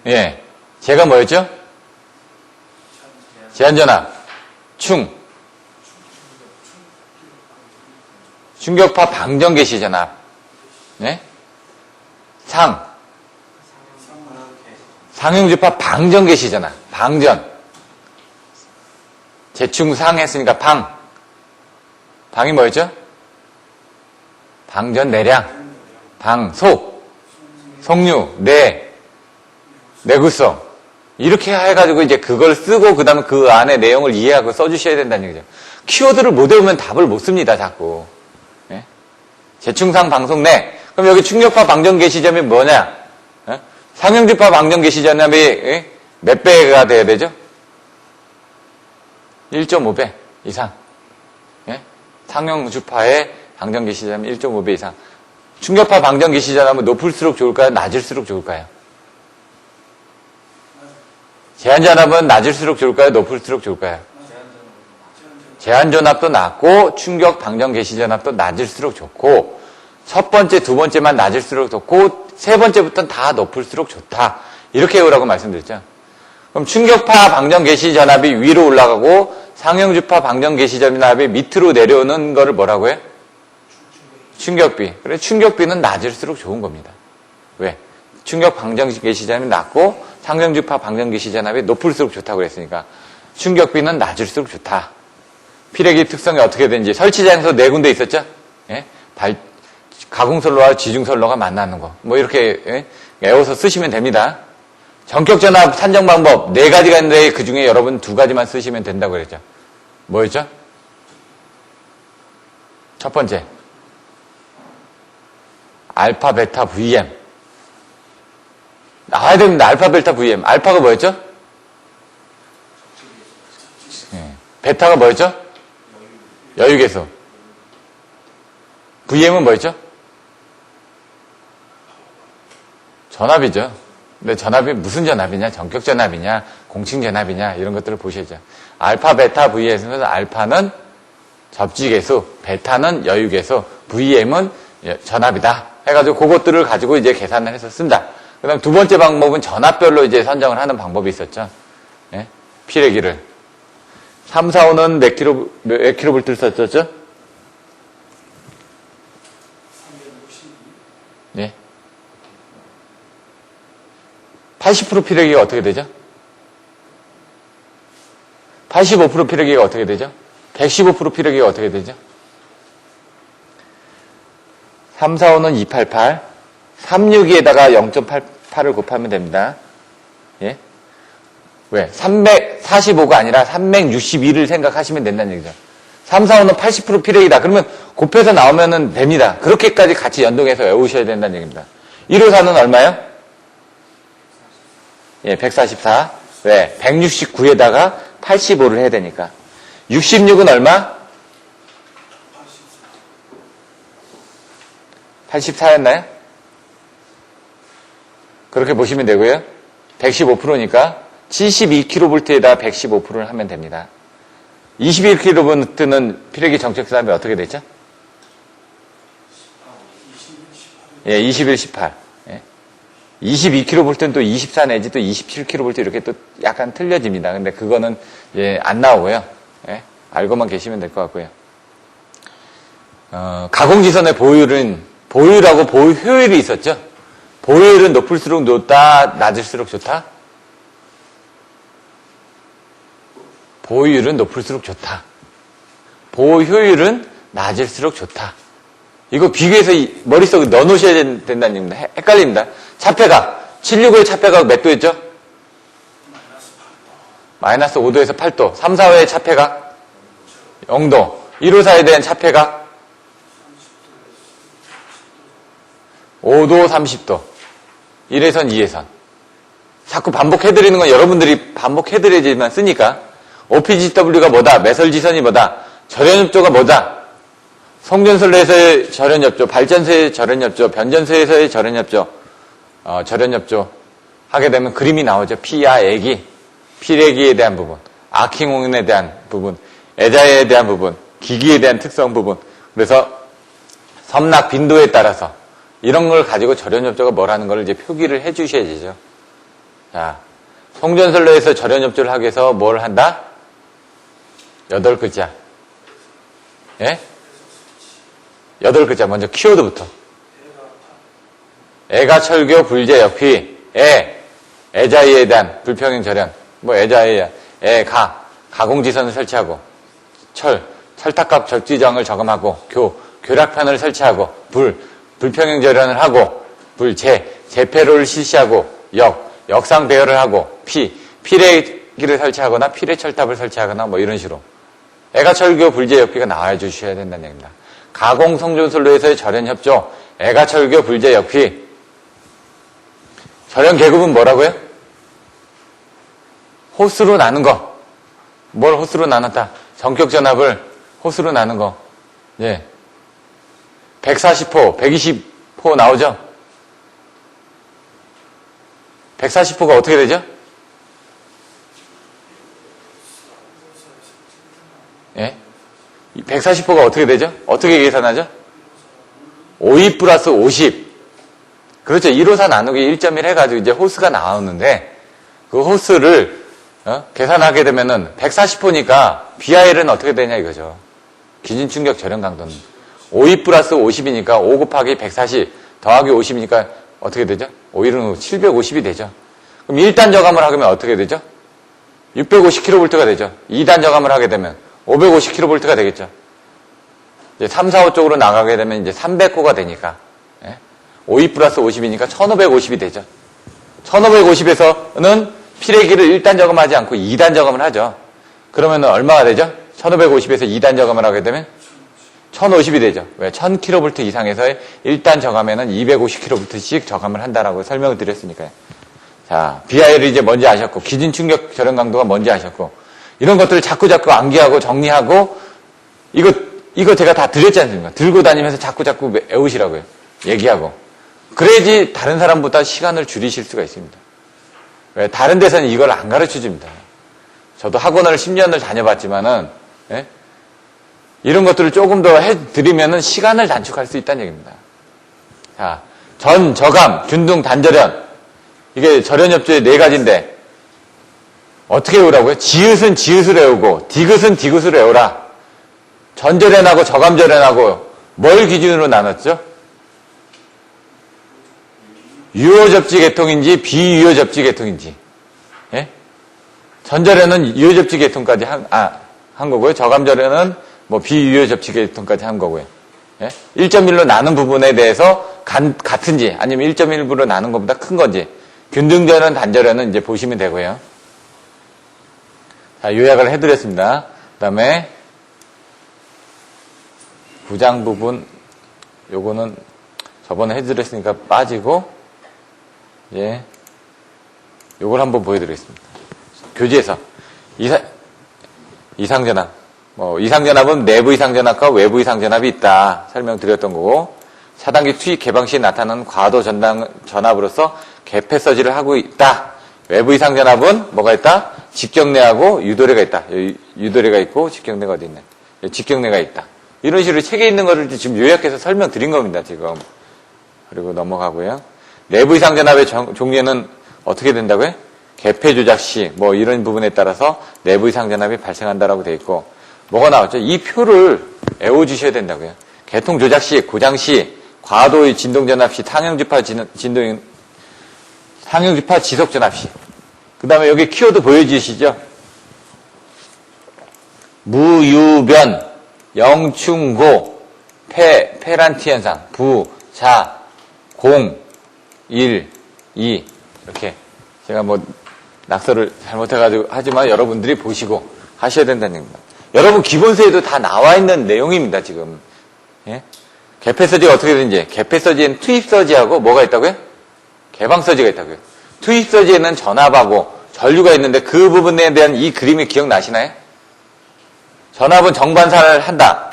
예, 제가 뭐였죠? 제한전압, 충격파 방전 개시 전압, 네? 상용주파 방전 개시 전압, 방전. 재충상 했으니까 방이 뭐였죠? 방전, 내량, 속류, 내구성. 이렇게 해가지고 이제 그걸 쓰고 그 다음에 그 안에 내용을 이해하고 써주셔야 된다는 얘기죠. 키워드를 못 외우면 답을 못 씁니다, 자꾸. 예? 재충상, 방속, 내. 그럼 여기 충격파 방전 개시점이 뭐냐? 예? 상형주파 방전 개시점이 예? 몇 배가 돼야 되죠? 1.5배 이상. 예? 상형주파의 방전 개시점이 1.5배 이상. 충격파 방전 개시점은 높을수록 좋을까요? 낮을수록 좋을까요? 제한전압은 낮을수록 좋을까요? 높을수록 좋을까요? 제한전압도 낮고 충격 방전 개시전압도 낮을수록 좋고 첫 번째, 두 번째만 낮을수록 좋고 세 번째부터는 다 높을수록 좋다. 이렇게 외우라고 말씀드렸죠. 그럼 충격파 방전 개시전압이 위로 올라가고 상형주파 방전 개시전압이 밑으로 내려오는 거를 뭐라고 해요? 충격비. 그래 충격비는 낮을수록 좋은 겁니다. 왜? 충격 방전 개시전압이 낮고 상형주파 방전 개시전압이 높을수록 좋다고 그랬으니까 충격비는 낮을수록 좋다. 피레기 특성이 어떻게 되는지 설치장소 네 군데 있었죠? 예? 가공선로와 지중선로가 만나는 거. 뭐 이렇게 예? 외워서 쓰시면 됩니다. 전격전압 산정 방법 네 가지가 있는데 그 중에 여러분 두 가지만 쓰시면 된다고 그랬죠. 뭐였죠? 첫 번째 알파, 베타, VM. 나와야 됩니다. 알파, 베타, VM. 알파가 뭐였죠? 네. 베타가 뭐였죠? 여유계수. VM은 뭐였죠? 전압이죠. 근데 전압이 무슨 전압이냐? 전격 전압이냐? 공칭 전압이냐? 이런 것들을 보셔야죠. 알파, 베타, VM에서 알파는 접지계수, 베타는 여유계수, VM은 전압이다. 해가지고 그것들을 가지고 이제 계산을 해서 쓴다. 그 다음 두 번째 방법은 전압별로 이제 선정을 하는 방법이 있었죠. 예? 피레기를. 3, 4, 5는 몇 킬로볼트를 썼었죠? 예. 80% 피레기가 어떻게 되죠? 85% 피레기가 어떻게 되죠? 115% 피레기가 어떻게 되죠? 3, 4, 5는 288, 36에다가 0.88을 곱하면 됩니다. 예? 왜? 345가 아니라 362를 생각하시면 된다는 얘기죠. 3, 4, 5는 80% 피레기다. 그러면 곱해서 나오면 됩니다. 그렇게까지 같이 연동해서 외우셔야 된다는 얘기입니다. 1, 5, 4는 얼마요? 예, 144. 왜? 169에다가 85를 해야 되니까. 66은 얼마? 84였나요? 그렇게 보시면 되고요. 115%니까 72kV에다 115%를 하면 됩니다. 21kV는 피레기 정책산압이 어떻게 됐죠? 예, 21, 18. 예. 22kV는 또 24 내지 또 27kV 이렇게 또 약간 틀려집니다. 근데 그거는 예, 안 나오고요. 예, 알고만 계시면 될 것 같고요. 가공지선의 보유라고 보유 효율이 있었죠. 보유율은 높을수록 높다, 낮을수록 좋다? 보유율은 높을수록 좋다. 보효율은 낮을수록 좋다. 이거 비교해서 머릿속에 넣어놓으셔야 된다는 얘기입니다. 헷갈립니다. 차폐각, 765의 차폐각 몇 도였죠? 마이너스 5도에서 8도. 3, 4호의 차폐각 0도. 154에 대한 차폐각 5도, 30도. 1회선, 2회선. 자꾸 반복해드리는 건 여러분들이 반복해드려야지만 쓰니까. OPGW가 뭐다? 매설지선이 뭐다? 절연협조가 뭐다? 송전선로에서의 절연협조, 발전소의 절연협조, 변전소에서의 절연협조, 절연협조 하게 되면 그림이 나오죠. 피와 애기, 피레기에 대한 부분, 아킹홍에 대한 부분, 애자에 대한 부분, 기기에 대한 특성 부분. 그래서 섬락 빈도에 따라서 이런 걸 가지고 절연협조가 뭐라는 걸 이제 표기를 해 주셔야 되죠. 자, 송전선로에서 절연협조를 하기 위해서 뭘 한다? 8글자. 예? 8글자. 먼저 키워드부터. 애가 철교 불제 역피. 애자이에 대한 불평행 절연. 뭐 애자이야. 애가. 가공지선을 설치하고, 철탑각 절지장을 저감하고, 교락편을 설치하고, 불평형 절연을 하고, 재폐로를 실시하고, 역상 배열을 하고, 피레기를 설치하거나, 피레철탑을 설치하거나, 뭐 이런 식으로. 애가철교 불제역비가 나와 주셔야 된다는 얘기입니다. 가공성전선로에서의 절연협조, 애가철교 불제역비. 절연계급은 뭐라고요? 호스로 나눈 거. 뭘 호스로 나눴다? 전격전압을 호스로 나눈 거. 예. 140호, 120호 나오죠? 140호가 어떻게 되죠? 예? 140호가 어떻게 되죠? 어떻게 계산하죠? 52 플러스 50. 그렇죠. 154 나누기 1.1 해가지고 이제 호스가 나오는데, 그 호스를, 계산하게 되면은 140호니까 BIL은 어떻게 되냐 이거죠. 기준 충격 절연 강도는. 52 플러스 50이니까 5 곱하기 140 더하기 50이니까 어떻게 되죠? 5일은 750이 되죠. 그럼 1단 저감을 하게 되면 어떻게 되죠? 650kV가 되죠. 2단 저감을 하게 되면 550kV가 되겠죠. 이제 3, 4, 5 쪽으로 나가게 되면 이제 300호가 되니까. 52 플러스 50이니까 1550이 되죠. 1550에서는 피레기를 1단 저감하지 않고 2단 저감을 하죠. 그러면 얼마가 되죠? 1550에서 2단 저감을 하게 되면 1050이 되죠. 왜? 1000kV 이상에서의 1단 저감에는 250kV씩 저감을 한다라고 설명을 드렸으니까요. 자, BIL이 이제 뭔지 아셨고, 기준 충격 절연 강도가 뭔지 아셨고, 이런 것들을 자꾸 암기하고 정리하고, 이거 제가 다 드렸지 않습니까? 들고 다니면서 자꾸 외우시라고요. 얘기하고. 그래야지 다른 사람보다 시간을 줄이실 수가 있습니다. 왜? 다른 데서는 이걸 안 가르쳐 줍니다. 저도 학원을 10년을 다녀봤지만은, 예? 이런 것들을 조금 더 해드리면은 시간을 단축할 수 있다는 얘기입니다. 자, 저감, 균등, 단절연. 이게 절연협조의 4가지인데, 어떻게 외우라고요? 지읒은 지읒을 외우고, 디귿은 디귿을 외우라. 전절연하고 저감절연하고, 뭘 기준으로 나눴죠? 유효접지 계통인지, 비유효접지 계통인지. 예? 전절연은 유효접지 계통까지 한 거고요. 저감절연은 뭐 비유효접지 계통까지 한 거고요. 예? 1.1로 나눈 부분에 대해서 같은지, 아니면 1.1부로 나눈 것보다 큰 건지, 균등절연, 단절연은 이제 보시면 되고요. 자, 요약을 해드렸습니다. 그 다음에, 부장 부분, 요거는 저번에 해드렸으니까 빠지고, 예, 요걸 한번 보여드리겠습니다. 교재에서. 이상전압. 이상전압은 내부 이상전압과 외부 이상전압이 있다. 설명드렸던 거고, 차단기 투입 개방 시에 나타나는 과도 전압으로서 개폐 서지를 하고 있다. 외부 이상전압은 뭐가 있다? 직경내하고 유도례가 있다. 유도례가 있고 직경내가 어디 있네? 직경내가 있다. 이런 식으로 책에 있는 거를 지금 요약해서 설명드린 겁니다. 지금. 그리고 넘어가고요. 내부 이상전압의 종류는 어떻게 된다고요? 개폐 조작 시 뭐 이런 부분에 따라서 내부 이상전압이 발생한다라고 되어 있고, 뭐가 나왔죠? 이 표를 외워주셔야 된다고요. 개통 조작 시, 고장 시, 과도의 진동전압 시, 상형주파 지속전압 시. 그 다음에 여기 키워드 보여주시죠? 무유변, 영충고, 페란티 현상, 부, 자, 공, 일, 이. 이렇게. 제가 뭐, 낙서를 잘못해가지고 하지만 여러분들이 보시고 하셔야 된다는 얘기입니다. 여러분 기본서에도 다 나와 있는 내용입니다, 지금. 예? 개폐서지가 어떻게 되는지. 개폐서지에는 투입서지하고 뭐가 있다고요? 개방서지가 있다고요. 투입서지에는 전압하고 전류가 있는데 그 부분에 대한 이 그림이 기억나시나요? 전압은 정반사를 한다.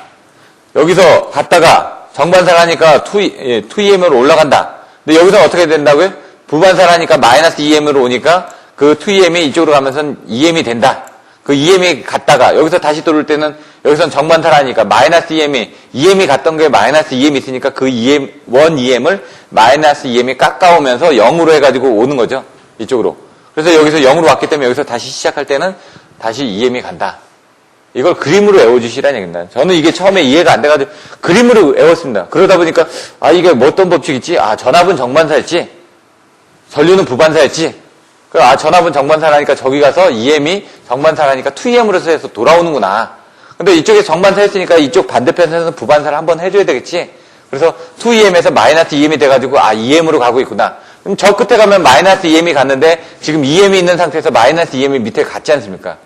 여기서 갔다가 정반사를 하니까 2EM으로 올라간다. 근데 여기서 어떻게 된다고요? 부반사를 하니까 마이너스 2M으로 오니까 그 2EM이 이쪽으로 가면서 EM이 된다. 그 EM이 갔다가 여기서 다시 돌을 때는 여기선 정반사를 하니까 마이너스 EM이 갔던 게 마이너스 EM이 있으니까 그 원 EM을 마이너스 EM이 깎아오면서 0으로 해가지고 오는 거죠. 이쪽으로. 그래서 여기서 0으로 왔기 때문에 여기서 다시 시작할 때는 다시 EM이 간다. 이걸 그림으로 외워주시라는 얘기입니다. 저는 이게 처음에 이해가 안 돼가지고 그림으로 외웠습니다. 그러다 보니까 이게 뭐 어떤 법칙 있지? 전압은 정반사였지. 전류는 부반사였지. 전압은 정반사라니까 저기 가서 EM이 정반사라니까 2EM으로 해서 돌아오는구나. 근데 이쪽에 정반사 했으니까 이쪽 반대편에서는 부반사를 한번 해줘야 되겠지. 그래서 2EM에서 마이너스 EM이 돼가지고 EM으로 가고 있구나. 그럼 저 끝에 가면 마이너스 EM이 갔는데 지금 EM이 있는 상태에서 마이너스 EM이 밑에 갔지 않습니까?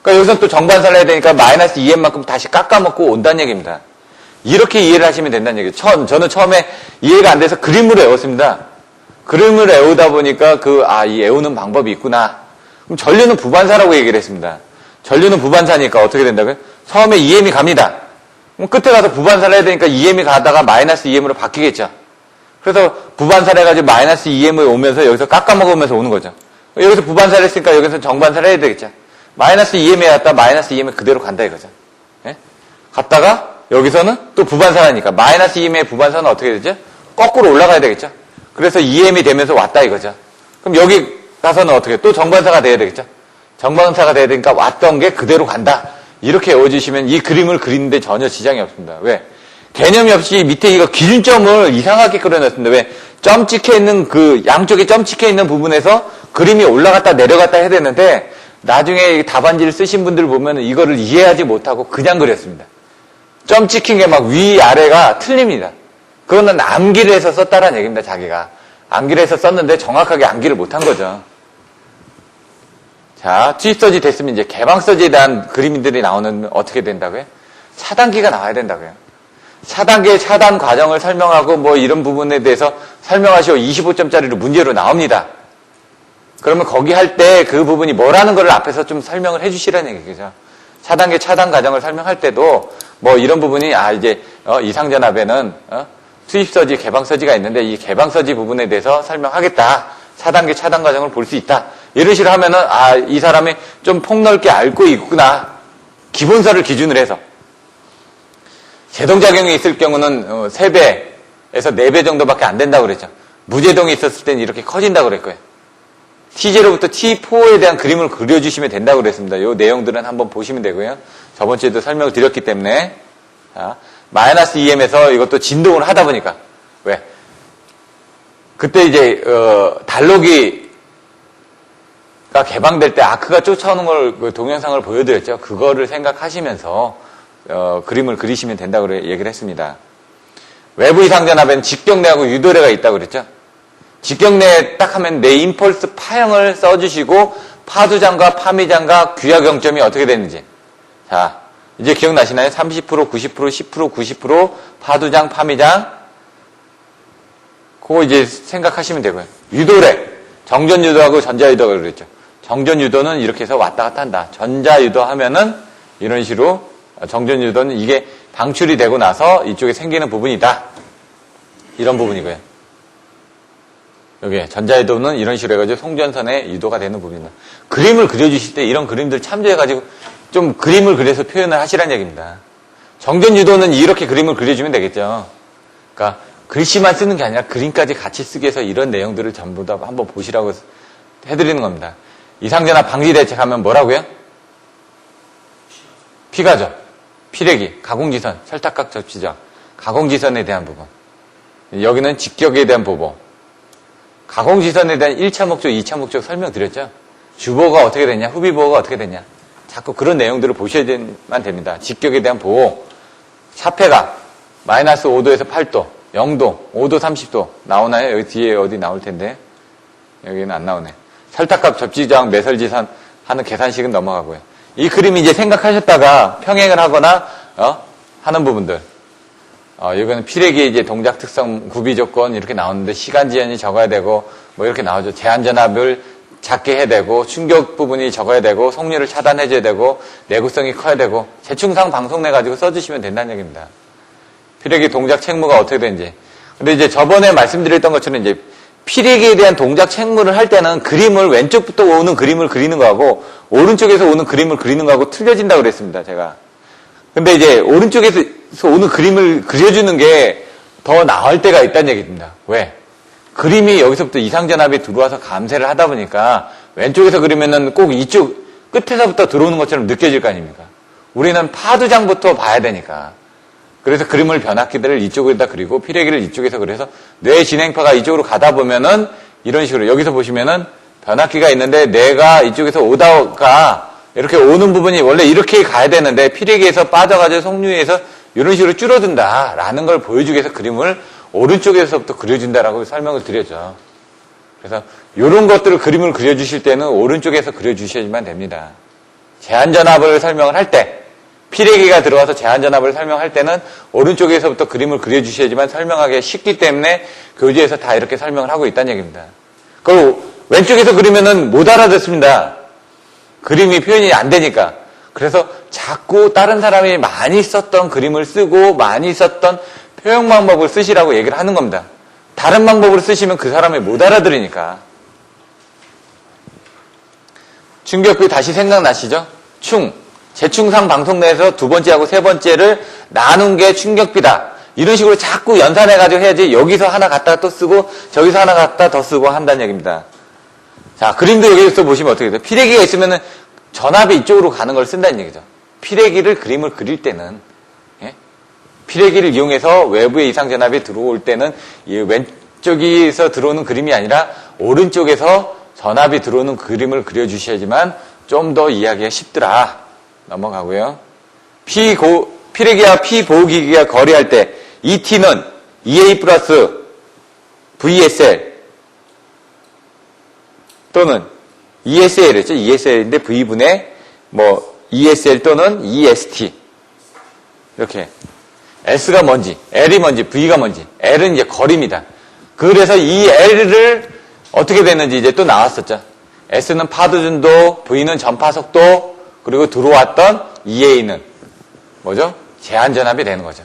그러니까 여기서 또 정반사를 해야 되니까 마이너스 EM만큼 다시 깎아먹고 온다는 얘기입니다. 이렇게 이해를 하시면 된다는 얘기죠. 저는 처음에 이해가 안 돼서 그림으로 외웠습니다. 그림을 외우다 보니까 이 외우는 방법이 있구나. 그럼 전류는 부반사라고 얘기를 했습니다. 전류는 부반사니까 어떻게 된다고요? 처음에 EM이 갑니다. 그럼 끝에 가서 부반사를 해야 되니까 EM이 가다가 마이너스 EM으로 바뀌겠죠. 그래서 부반사를 해가지고 마이너스 EM이 오면서 여기서 깎아먹으면서 오는 거죠. 여기서 부반사를 했으니까 여기서 정반사를 해야 되겠죠. 마이너스 EM에 갔다 마이너스 EM에 그대로 간다 이거죠. 예? 갔다가 여기서는 또 부반사라니까 마이너스 EM의 부반사는 어떻게 되죠? 거꾸로 올라가야 되겠죠. 그래서 EM이 되면서 왔다 이거죠. 그럼 여기 가서는 어떻게 또 정반사가 돼야 되겠죠. 정반사가 돼야 되니까 왔던 게 그대로 간다. 이렇게 외워주시면 이 그림을 그리는데 전혀 지장이 없습니다. 왜? 개념이 없이 밑에 이거 기준점을 이상하게 그려놨습니다. 왜? 점 찍혀 있는 양쪽에 점 찍혀 있는 부분에서 그림이 올라갔다 내려갔다 해야 되는데 나중에 답안지를 쓰신 분들 보면 이거를 이해하지 못하고 그냥 그렸습니다. 점 찍힌 게 막 위아래가 틀립니다. 그거는 암기를 해서 썼다라는 얘기입니다. 자기가. 암기를 해서 썼는데 정확하게 암기를 못한 거죠. 자, 투입서지 됐으면 이제 개방서지에 대한 그림들이 나오는 어떻게 된다고요? 차단기가 나와야 된다고요. 차단기의 차단 과정을 설명하고 이런 부분에 대해서 설명하시오 25점짜리로 문제로 나옵니다. 그러면 거기 할 때 그 부분이 뭐라는 걸 앞에서 좀 설명을 해주시라는 얘기죠. 차단기 차단 과정을 설명할 때도 이런 부분이 이제 이상전압에는 투입서지, 개방서지가 있는데 이 개방서지 부분에 대해서 설명하겠다. 차단기 차단 과정을 볼 수 있다. 이런 식으로 하면은 이 사람이 좀 폭넓게 알고 있구나. 기본서를 기준으로 해서. 제동작용이 있을 경우는 3배에서 4배 정도밖에 안 된다고 그랬죠. 무제동이 있었을 때는 이렇게 커진다고 그랬고요. T0부터 T4에 대한 그림을 그려주시면 된다고 그랬습니다. 이 내용들은 한번 보시면 되고요. 저번 주에도 설명을 드렸기 때문에. 자, 마이너스 EM에서 이것도 진동을 하다 보니까. 왜? 그때 이제, 달로기가 개방될 때 아크가 쫓아오는 걸, 동영상을 보여드렸죠. 그거를 생각하시면서, 그림을 그리시면 된다고 얘기를 했습니다. 외부 이상전압에는 직경내하고 유도례가 있다고 그랬죠. 직경내 딱 하면 내 임펄스 파형을 써주시고 파두장과 파미장과 귀하경점이 어떻게 되는지. 자, 이제 기억나시나요? 30%, 90%, 10%, 90% 파두장, 파미장. 그거 이제 생각하시면 되고요. 유도례. 정전유도하고 전자유도가 그랬죠. 정전유도는 이렇게 해서 왔다 갔다 한다. 전자유도 하면은 이런 식으로 정전유도는 이게 방출이 되고 나서 이쪽에 생기는 부분이다. 이런 부분이고요. 여기 전자유도는 이런 식으로 해가지고 송전선에 유도가 되는 부분입니다. 그림을 그려주실 때 이런 그림들 참조해가지고 좀 그림을 그려서 표현을 하시라는 얘기입니다. 정전유도는 이렇게 그림을 그려주면 되겠죠. 그러니까 글씨만 쓰는 게 아니라 그림까지 같이 쓰기 위해서 이런 내용들을 전부 다 한번 보시라고 해드리는 겁니다. 이상전압 방지 대책하면 뭐라고요? 피가죠. 피레기, 가공지선, 철탑각 접지점, 가공지선에 대한 부분. 여기는 직격에 대한 보복. 가공지선에 대한 1차 목적, 2차 목적 설명드렸죠? 주보가 어떻게 됐냐, 후비보호가 어떻게 됐냐. 자꾸 그런 내용들을 보셔야만 됩니다. 직격에 대한 보호. 차폐가 마이너스 5도에서 8도, 0도, 5도, 30도 나오나요? 여기 뒤에 어디 나올 텐데. 여기는 안 나오네. 철탑각 접지장, 매설지선 하는 계산식은 넘어가고요. 이 그림이 이제 생각하셨다가 평행을 하거나, 하는 부분들. 이거는 피레기의 이제 동작 특성, 구비 조건 이렇게 나오는데 시간 지연이 적어야 되고, 이렇게 나오죠. 제한 전압을 작게 해야 되고, 충격 부분이 적어야 되고, 속류를 차단해줘야 되고, 내구성이 커야 되고, 재충상 방송내 가지고 써주시면 된다는 얘기입니다. 피레기 동작 책무가 어떻게 되는지. 근데 이제 저번에 말씀드렸던 것처럼 이제 피레기에 대한 동작 책무를 할 때는 그림을 왼쪽부터 오는 그림을 그리는 거하고, 오른쪽에서 오는 그림을 그리는 거하고 틀려진다고 그랬습니다, 제가. 근데 이제 오른쪽에서 오는 그림을 그려주는 게 더 나을 때가 있다는 얘기입니다. 왜? 그림이 여기서부터 이상전압이 들어와서 감쇄를 하다 보니까 왼쪽에서 그리면은 꼭 이쪽 끝에서부터 들어오는 것처럼 느껴질 거 아닙니까? 우리는 파두장부터 봐야 되니까. 그래서 그림을 변압기들을 이쪽에다 그리고 피레기를 이쪽에서 그려서 뇌 진행파가 이쪽으로 가다 보면은 이런 식으로 여기서 보시면은 변압기가 있는데 내가 이쪽에서 오다가 이렇게 오는 부분이 원래 이렇게 가야 되는데 피레기에서 빠져가지고 속류에서 이런 식으로 줄어든다라는 걸 보여주기 위해서 그림을 오른쪽에서부터 그려준다라고 설명을 드렸죠. 그래서 이런 것들을 그림을 그려주실 때는 오른쪽에서 그려주셔야지만 됩니다. 제한전압을 설명을 할 때, 피레기가 들어와서 제한전압을 설명할 때는 오른쪽에서부터 그림을 그려주셔야지만 설명하기 쉽기 때문에 교재에서 다 이렇게 설명을 하고 있다는 얘기입니다. 그걸 왼쪽에서 그리면은 못 알아듣습니다. 그림이 표현이 안 되니까. 그래서 자꾸 다른 사람이 많이 썼던 그림을 쓰고 많이 썼던 표현 방법을 쓰시라고 얘기를 하는 겁니다. 다른 방법으로 쓰시면 그 사람이 못 알아들으니까. 충격비 다시 생각나시죠? 재충상 방송 내에서 두 번째하고 세 번째를 나눈 게 충격비다. 이런 식으로 자꾸 연산해가지고 해야지 여기서 하나 갖다가 또 쓰고 저기서 하나 갖다 더 쓰고 한다는 얘기입니다. 자, 그림도 여기서 보시면 어떻게 돼요? 피레기가 있으면은 전압이 이쪽으로 가는 걸 쓴다는 얘기죠. 피레기를 그림을 그릴 때는, 예? 피레기를 이용해서 외부의 이상전압이 들어올 때는 이 왼쪽에서 들어오는 그림이 아니라 오른쪽에서 전압이 들어오는 그림을 그려주셔야지만 좀 더 이해하기가 쉽더라. 넘어가고요. 피레기와 피보호기기가 거래할 때 ET는 EA 플러스 VSL 또는 ESL이었죠. ESL인데 V분의 ESL 또는 EST 이렇게 S가 뭔지, L이 뭔지, V가 뭔지. L은 이제 거리입니다. 그래서 이 L을 어떻게 됐는지 이제 또 나왔었죠. S는 파도 준도, V는 전파 속도, 그리고 들어왔던 EA는 뭐죠? 제한전압이 되는 거죠.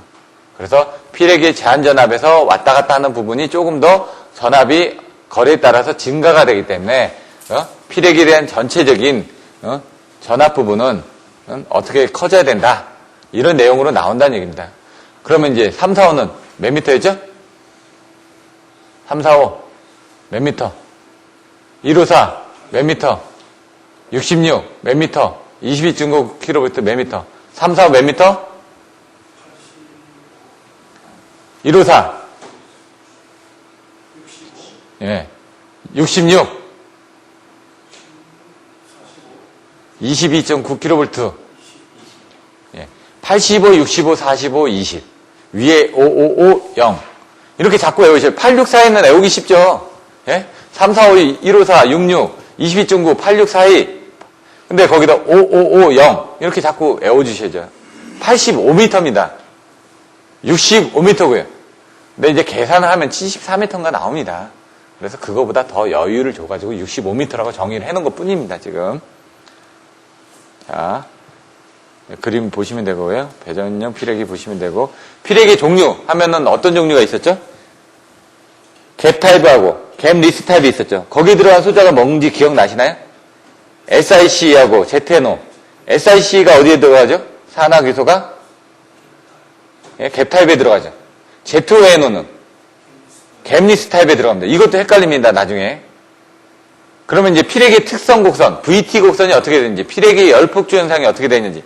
그래서 피레기의 제한전압에서 왔다 갔다 하는 부분이 조금 더 전압이 거리에 따라서 증가가 되기 때문에 피레기에 대한 전체적인 전압 부분은 어떻게 커져야 된다. 이런 내용으로 나온다는 얘기입니다. 그러면 이제 3, 4, 5는 몇 미터였죠? 3, 4, 5 몇 미터? 1, 5, 4 몇 미터? 66 몇 미터? 22.9km 몇 미터? 3, 4, 5 몇 미터? 1, 5, 4 예, 66 22.9kV 예, 85, 65, 45, 20 위에 5, 5, 5, 0 이렇게 자꾸 외우셔요. 8, 6, 4에는 외우기 쉽죠. 예? 3, 4, 5, 1, 5, 4, 66, 22.9, 8, 6, 4, 2 근데 거기다 5, 5, 5, 0 이렇게 자꾸 외워주셔야죠. 85m입니다. 65m고요. 근데 이제 계산을 하면 74m인가 나옵니다. 그래서 그거보다 더 여유를 줘가지고 65m라고 정의를 해놓은 것 뿐입니다, 지금. 자, 그림 보시면 되고요. 배전형 피레기 보시면 되고. 피레기 종류 하면은 어떤 종류가 있었죠? 갭 타입하고 갭 리스 타입이 있었죠. 거기 들어간 소자가 뭔지 기억나시나요? SIC하고 ZNO. SIC가 어디에 들어가죠? 산화규소가? 예, 갭 타입에 들어가죠. ZNO는 갭 리스 타입에 들어갑니다. 이것도 헷갈립니다, 나중에. 그러면 이제 피레기 특성 곡선, VT 곡선이 어떻게 되는지, 피레기 열폭주 현상이 어떻게 되는지,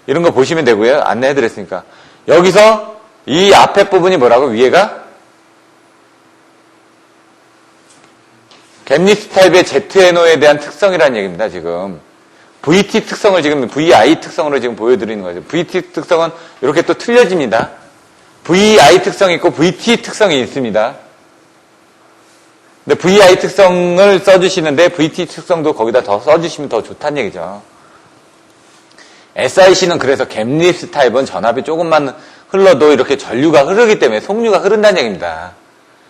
이런 거 보시면 되고요. 안내해드렸으니까. 여기서 이 앞에 부분이 뭐라고? 위에가? 갭리스 타입의 ZNO에 대한 특성이라는 얘기입니다, 지금. VT 특성을 지금 VI 특성으로 지금 보여드리는 거죠. VT 특성은 이렇게 또 틀려집니다. VI 특성이 있고 VT 특성이 있습니다. 근데 VI 특성을 써주시는데 VT 특성도 거기다 더 써주시면 더 좋다는 얘기죠. SIC는 그래서 갭리스 타입은 전압이 조금만 흘러도 이렇게 전류가 흐르기 때문에 속류가 흐른다는 얘기입니다.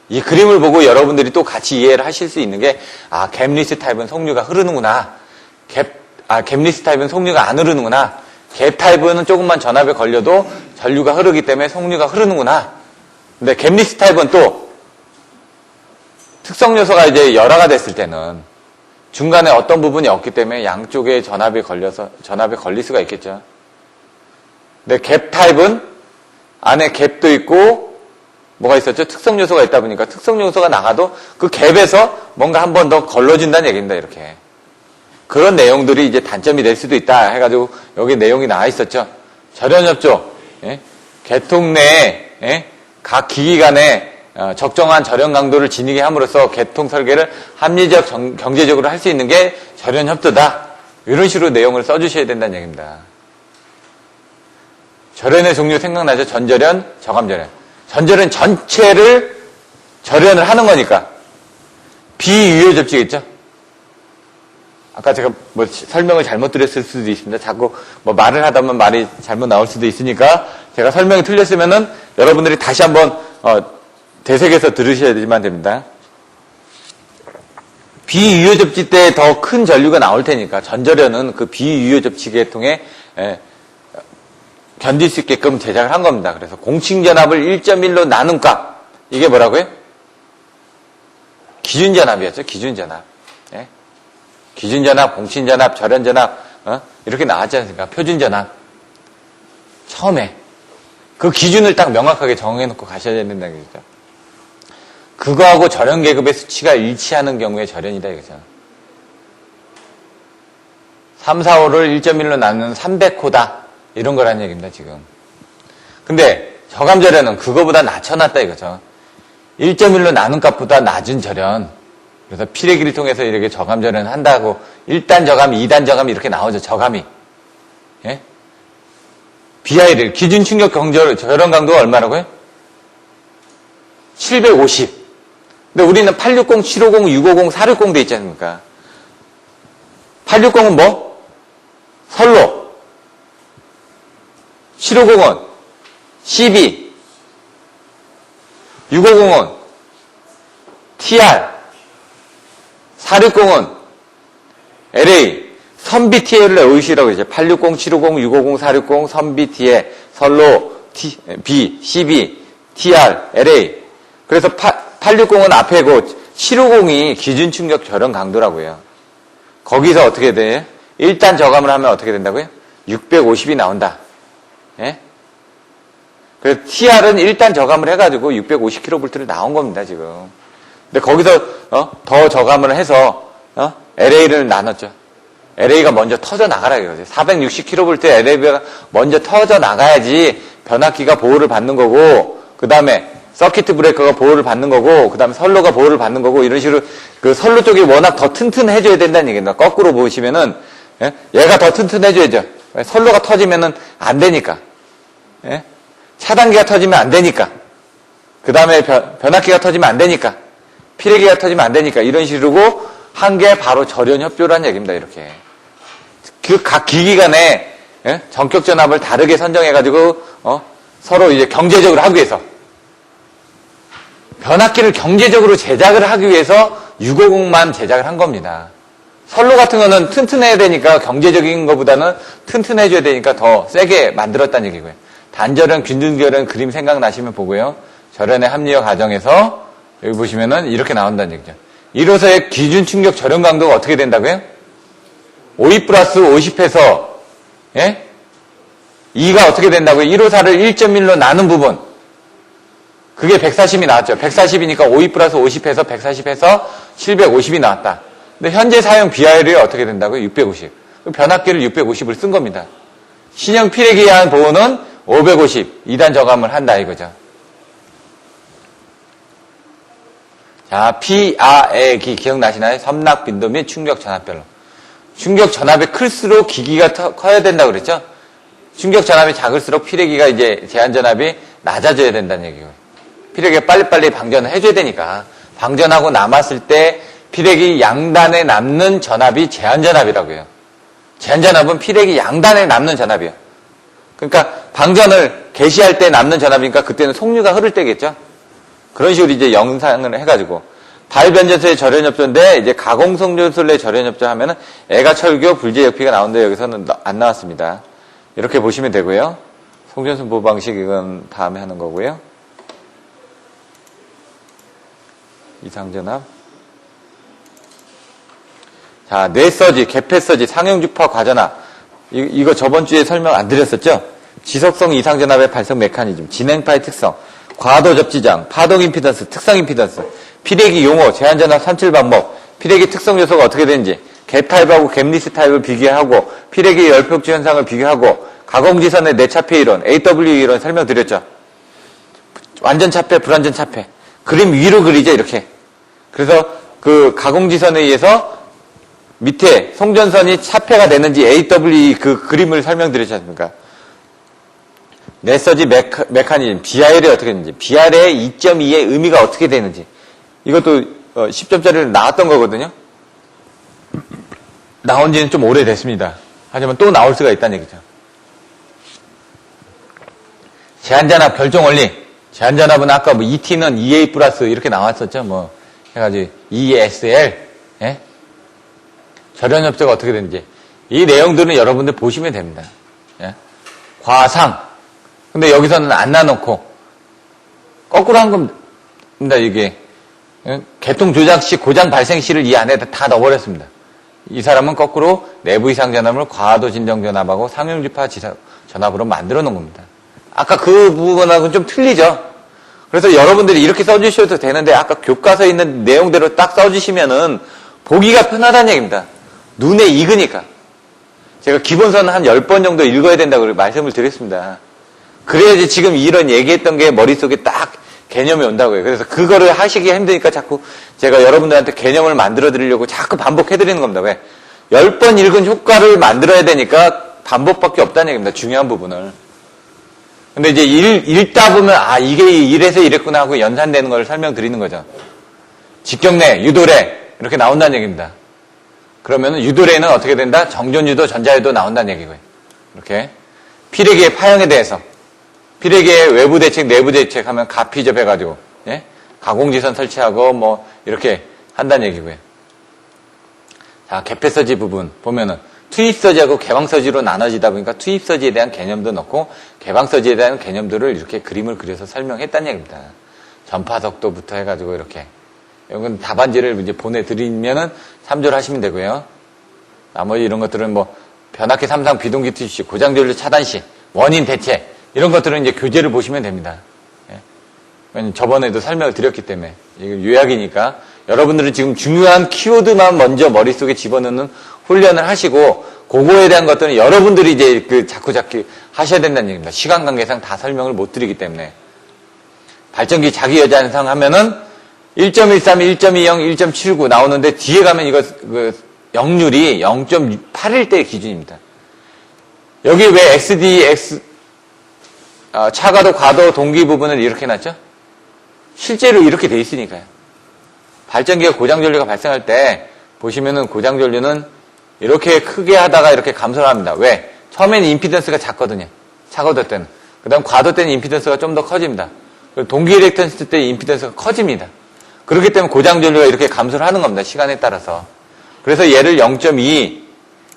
이 그림을 보고 여러분들이 또 같이 이해를 하실 수 있는 게, 갭리스 타입은 속류가 흐르는구나. 갭리스 타입은 속류가 안 흐르는구나. 갭 타입은 조금만 전압에 걸려도 전류가 흐르기 때문에 속류가 흐르는구나. 근데 갭리스 타입은 또 특성 요소가 이제 열화가 됐을 때는 중간에 어떤 부분이 없기 때문에 양쪽에 전압이 걸릴 수가 있겠죠. 근데 갭 타입은 안에 갭도 있고 뭐가 있었죠? 특성 요소가 있다 보니까 특성 요소가 나가도 그 갭에서 뭔가 한 번 더 걸러진다는 얘기입니다. 이렇게. 그런 내용들이 이제 단점이 될 수도 있다 해가지고 여기 내용이 나와 있었죠. 절연협조, 예? 계통 내에 각 기기 간에 적정한 절연 강도를 지니게 함으로써 개통 설계를 합리적 경제적으로 할 수 있는 게 절연 협조다. 이런 식으로 내용을 써주셔야 된다는 얘기입니다. 절연의 종류 생각나죠? 전절연, 저감절연. 전절연 전체를 절연을 하는 거니까 비유효 접지겠죠? 아까 제가 뭐 설명을 잘못 드렸을 수도 있습니다. 자꾸 뭐 말을 하다 보면 말이 잘못 나올 수도 있으니까 제가 설명이 틀렸으면은 여러분들이 다시 한번 되새겨서 들으셔야만 됩니다. 비유효 접지 때 더 큰 전류가 나올 테니까 전절연은 그 비유효 접지 계통에 견딜 수 있게끔 제작을 한 겁니다. 그래서 공칭전압을 1.1로 나눈 값 이게 뭐라고요? 기준전압이었죠. 기준전압. 예? 기준전압, 공칭전압, 절연전압 이렇게 나왔지 않습니까? 표준전압. 처음에 그 기준을 딱 명확하게 정해놓고 가셔야 된다는 얘기죠. 그거하고 절연계급의 수치가 일치하는 경우에 절연이다 이거죠. 3, 4, 5를 1.1로 나누는 300호다 이런 거라는 얘기입니다 지금. 근데 저감절연은 그거보다 낮춰놨다 이거죠. 1.1로 나눈 값보다 낮은 절연. 그래서 피레기를 통해서 이렇게 저감절연을 한다고 1단 저감, 2단 저감 이렇게 나오죠. 저감이. 예? BI를 기준 충격 절연 강도가 얼마라고요? 750. 근데 우리는 860, 750, 650, 460 돼 있지 않습니까? 860은 뭐? 선로. 750은 CB. 650은 TR. 460은 LA. 선비 TL을 외우시라고 이제 860, 750, 650, 460, 선비 TL, 선로, B, CB, TR, LA. 그래서 860은 앞에고 750이 기준 충격 절연 강도라고요. 거기서 어떻게 돼? 일단 저감을 하면 어떻게 된다고요? 650이 나온다. 예? 그래서 TR은 일단 저감을 해가지고 650kV를 나온 겁니다, 지금. 근데 거기서, 더 저감을 해서, LA를 나눴죠. LA가 먼저 터져 나가라 이거죠. 460kV LA가 먼저 터져 나가야지 변압기가 보호를 받는 거고, 그 다음에 서키트 브레이커가 보호를 받는 거고, 그 다음에 선로가 보호를 받는 거고, 이런 식으로 그 선로 쪽이 워낙 더 튼튼해져야 된다는 얘기입니다. 거꾸로 보시면은, 예? 얘가 더 튼튼해져야죠. 선로가 터지면은 안 되니까. 예? 차단기가 터지면 안 되니까. 그 다음에 변압기가 터지면 안 되니까. 피레기가 터지면 안 되니까. 이런 식으로 한 게 바로 절연협조라는 얘기입니다, 이렇게. 그 각 기기 간에, 예? 전격 전압을 다르게 선정해가지고, 서로 이제 경제적으로 하기 위해서. 변압기를 경제적으로 제작을 하기 위해서 650만 제작을 한 겁니다. 선로 같은 거는 튼튼해야 되니까 경제적인 것보다는 튼튼해줘야 되니까 더 세게 만들었다는 얘기고요. 단절연, 균등절연 그림 생각나시면 보고요. 절연의 합리화 과정에서 여기 보시면은 이렇게 나온다는 얘기죠. 이로서의 기준 충격 절연 강도가 어떻게 된다고요? 52 플러스 50해서 예? 2가 어떻게 된다고요? 154를 1.1로 나눈 부분. 그게 140이 나왔죠. 140이니까 52 플러스 50해서 140해서 750이 나왔다. 근데 현재 사용 BIR이 어떻게 된다고요? 650. 변압기를 650을 쓴 겁니다. 신형 피레기에 의한 보호는 550. 2단 저감을 한다 이거죠. 자, PR기 기억나시나요? 섬락 빈도 및 충격 전압별로. 충격 전압이 클수록 기기가 커야 된다고 그랬죠? 충격 전압이 작을수록 피레기가 이제 제한 전압이 낮아져야 된다는 얘기고요. 피레기가 빨리빨리 방전을 해줘야 되니까 방전하고 남았을 때 피레기 양단에 남는 전압이 제한 전압이라고요. 제한 전압은 피레기 양단에 남는 전압이에요. 그러니까 방전을 개시할 때 남는 전압이니까 그때는 속류가 흐를 때겠죠. 그런 식으로 이제 영상을 해가지고 발변전소의 절연협조인데 이제 가공성전술의 절연협조 하면은 애가철교 불제역피가 나오는데 여기서는 안 나왔습니다. 이렇게 보시면 되고요. 송전선 보호 방식 이건 다음에 하는 거고요. 이상전압. 자, 뇌서지, 개폐서지, 상형주파 과전압. 이거 저번 주에 설명 안 드렸었죠? 지속성 이상전압의 발생 메커니즘, 진행파의 특성, 과도 접지장, 파동 임피던스, 특성 임피던스, 피레기 용어, 제한전압 산출 방법, 피레기 특성 요소가 어떻게 되는지, 갭 타입하고 갭리스 타입을 비교하고, 피레기 열폭주 현상을 비교하고, 가공지선의 내차폐 이론, AW 이론 설명드렸죠? 완전 차폐, 불완전 차폐. 그림 위로 그리죠, 이렇게. 그래서 그 가공지선에 의해서 밑에 송전선이 차폐가 되는지 AWE 그 그림을 설명드렸지 않습니까? 메서지 메커니즘, BR이 어떻게 되는지, BR의 2.2의 의미가 어떻게 되는지. 이것도 10점짜리로 나왔던 거거든요. 나온 지는 좀 오래됐습니다. 하지만 또 나올 수가 있다는 얘기죠. 제한전압 결정 원리. 제한전압은 아까 뭐 ET는 EA 플러스 이렇게 나왔었죠. 뭐 해가지고 ESL. 예? 절연협조가 어떻게 되는지. 이 내용들은 여러분들 보시면 됩니다. 예? 과상. 근데 여기서는 안 놔놓고 거꾸로 한 겁니다. 이게 개통 조작 시 고장 발생 시를 이 안에 다 넣어버렸습니다. 이 사람은 거꾸로 내부 이상 전압을 과도 진정 전압하고 상용주파 전압으로 만들어 놓은 겁니다. 아까 그 부분하고는 좀 틀리죠. 그래서 여러분들이 이렇게 써주셔도 되는데 아까 교과서에 있는 내용대로 딱 써주시면은 보기가 편하다는 얘기입니다. 눈에 익으니까. 제가 기본서는 한 10번 정도 읽어야 된다고 말씀을 드렸습니다. 그래야지 지금 이런 얘기했던 게 머릿속에 딱 개념이 온다고요. 그래서 그거를 하시기 힘드니까 자꾸 제가 여러분들한테 개념을 만들어 드리려고 자꾸 반복해 드리는 겁니다. 왜? 10번 읽은 효과를 만들어야 되니까 반복밖에 없다는 얘기입니다. 중요한 부분을. 근데 이제 읽다 보면 아 이게 이래서 이랬구나 하고 연산되는 걸 설명드리는 거죠. 직경례, 유도례 이렇게 나온다는 얘기입니다. 그러면 유도례는 어떻게 된다? 정전유도, 전자유도 나온다는 얘기고요. 이렇게 피레기의 파형에 대해서 피레기의 외부 대책, 내부 대책 하면 가피접해가지고 예? 가공지선 설치하고 뭐 이렇게 한다는 얘기고요. 자, 개폐서지 부분 보면은 투입서지하고 개방서지로 나눠지다 보니까 투입서지에 대한 개념도 넣고 개방서지에 대한 개념들을 이렇게 그림을 그려서 설명했다는 얘기입니다. 전파속도부터 해가지고 이렇게 이건 답안지를 이제 보내드리면은 참조를 하시면 되고요. 나머지 이런 것들은 뭐 변압기 3상 비동기 투입 시, 고장전류 차단 시, 원인 대체 이런 것들은 이제 교재를 보시면 됩니다. 예. 저번에도 설명을 드렸기 때문에 이거 요약이니까 여러분들은 지금 중요한 키워드만 먼저 머릿속에 집어넣는 훈련을 하시고 그거에 대한 것들은 여러분들이 이제 그 자꾸 하셔야 된다는 얘기입니다. 시간 관계상 다 설명을 못 드리기 때문에 발전기 자기 여자현상 하면은 1.13, 1.20, 1.79 나오는데 뒤에 가면 이거 그 역률이 0.8일 때 기준입니다. 여기 왜 XD, 차가도, 과도, 동기 부분을 이렇게 놨죠? 실제로 이렇게 돼 있으니까요. 발전기가 고장전류가 발생할 때 보시면은 고장전류는 이렇게 크게 하다가 이렇게 감소를 합니다. 왜? 처음에는 임피던스가 작거든요. 차가도 때는. 그 다음 과도 때는 임피던스가 좀 더 커집니다. 동기 리액턴스 때 임피던스가 커집니다. 그렇기 때문에 고장전류가 이렇게 감소를 하는 겁니다. 시간에 따라서. 그래서 얘를 0.2,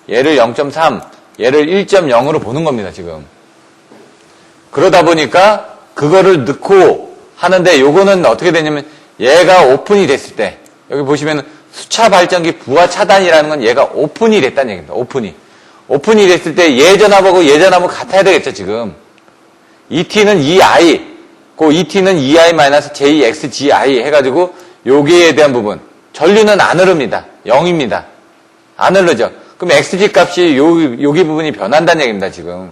얘를 0.3, 얘를 1.0으로 보는 겁니다. 지금. 그러다 보니까 그거를 넣고 하는데 요거는 어떻게 되냐면 얘가 오픈이 됐을 때 여기 보시면 수차 발전기 부하 차단이라는 건 얘가 오픈이 됐다는 얘기입니다. 오픈이 됐을 때 예전압하고 예전압은 같아야 되겠죠. 지금 ET는 EI 그 ET는 EI-JXGI 해가지고 여기에 대한 부분 전류는 안 흐릅니다. 0입니다. 안 흐르죠. 그럼 XG 값이 여기 부분이 변한다는 얘기입니다. 지금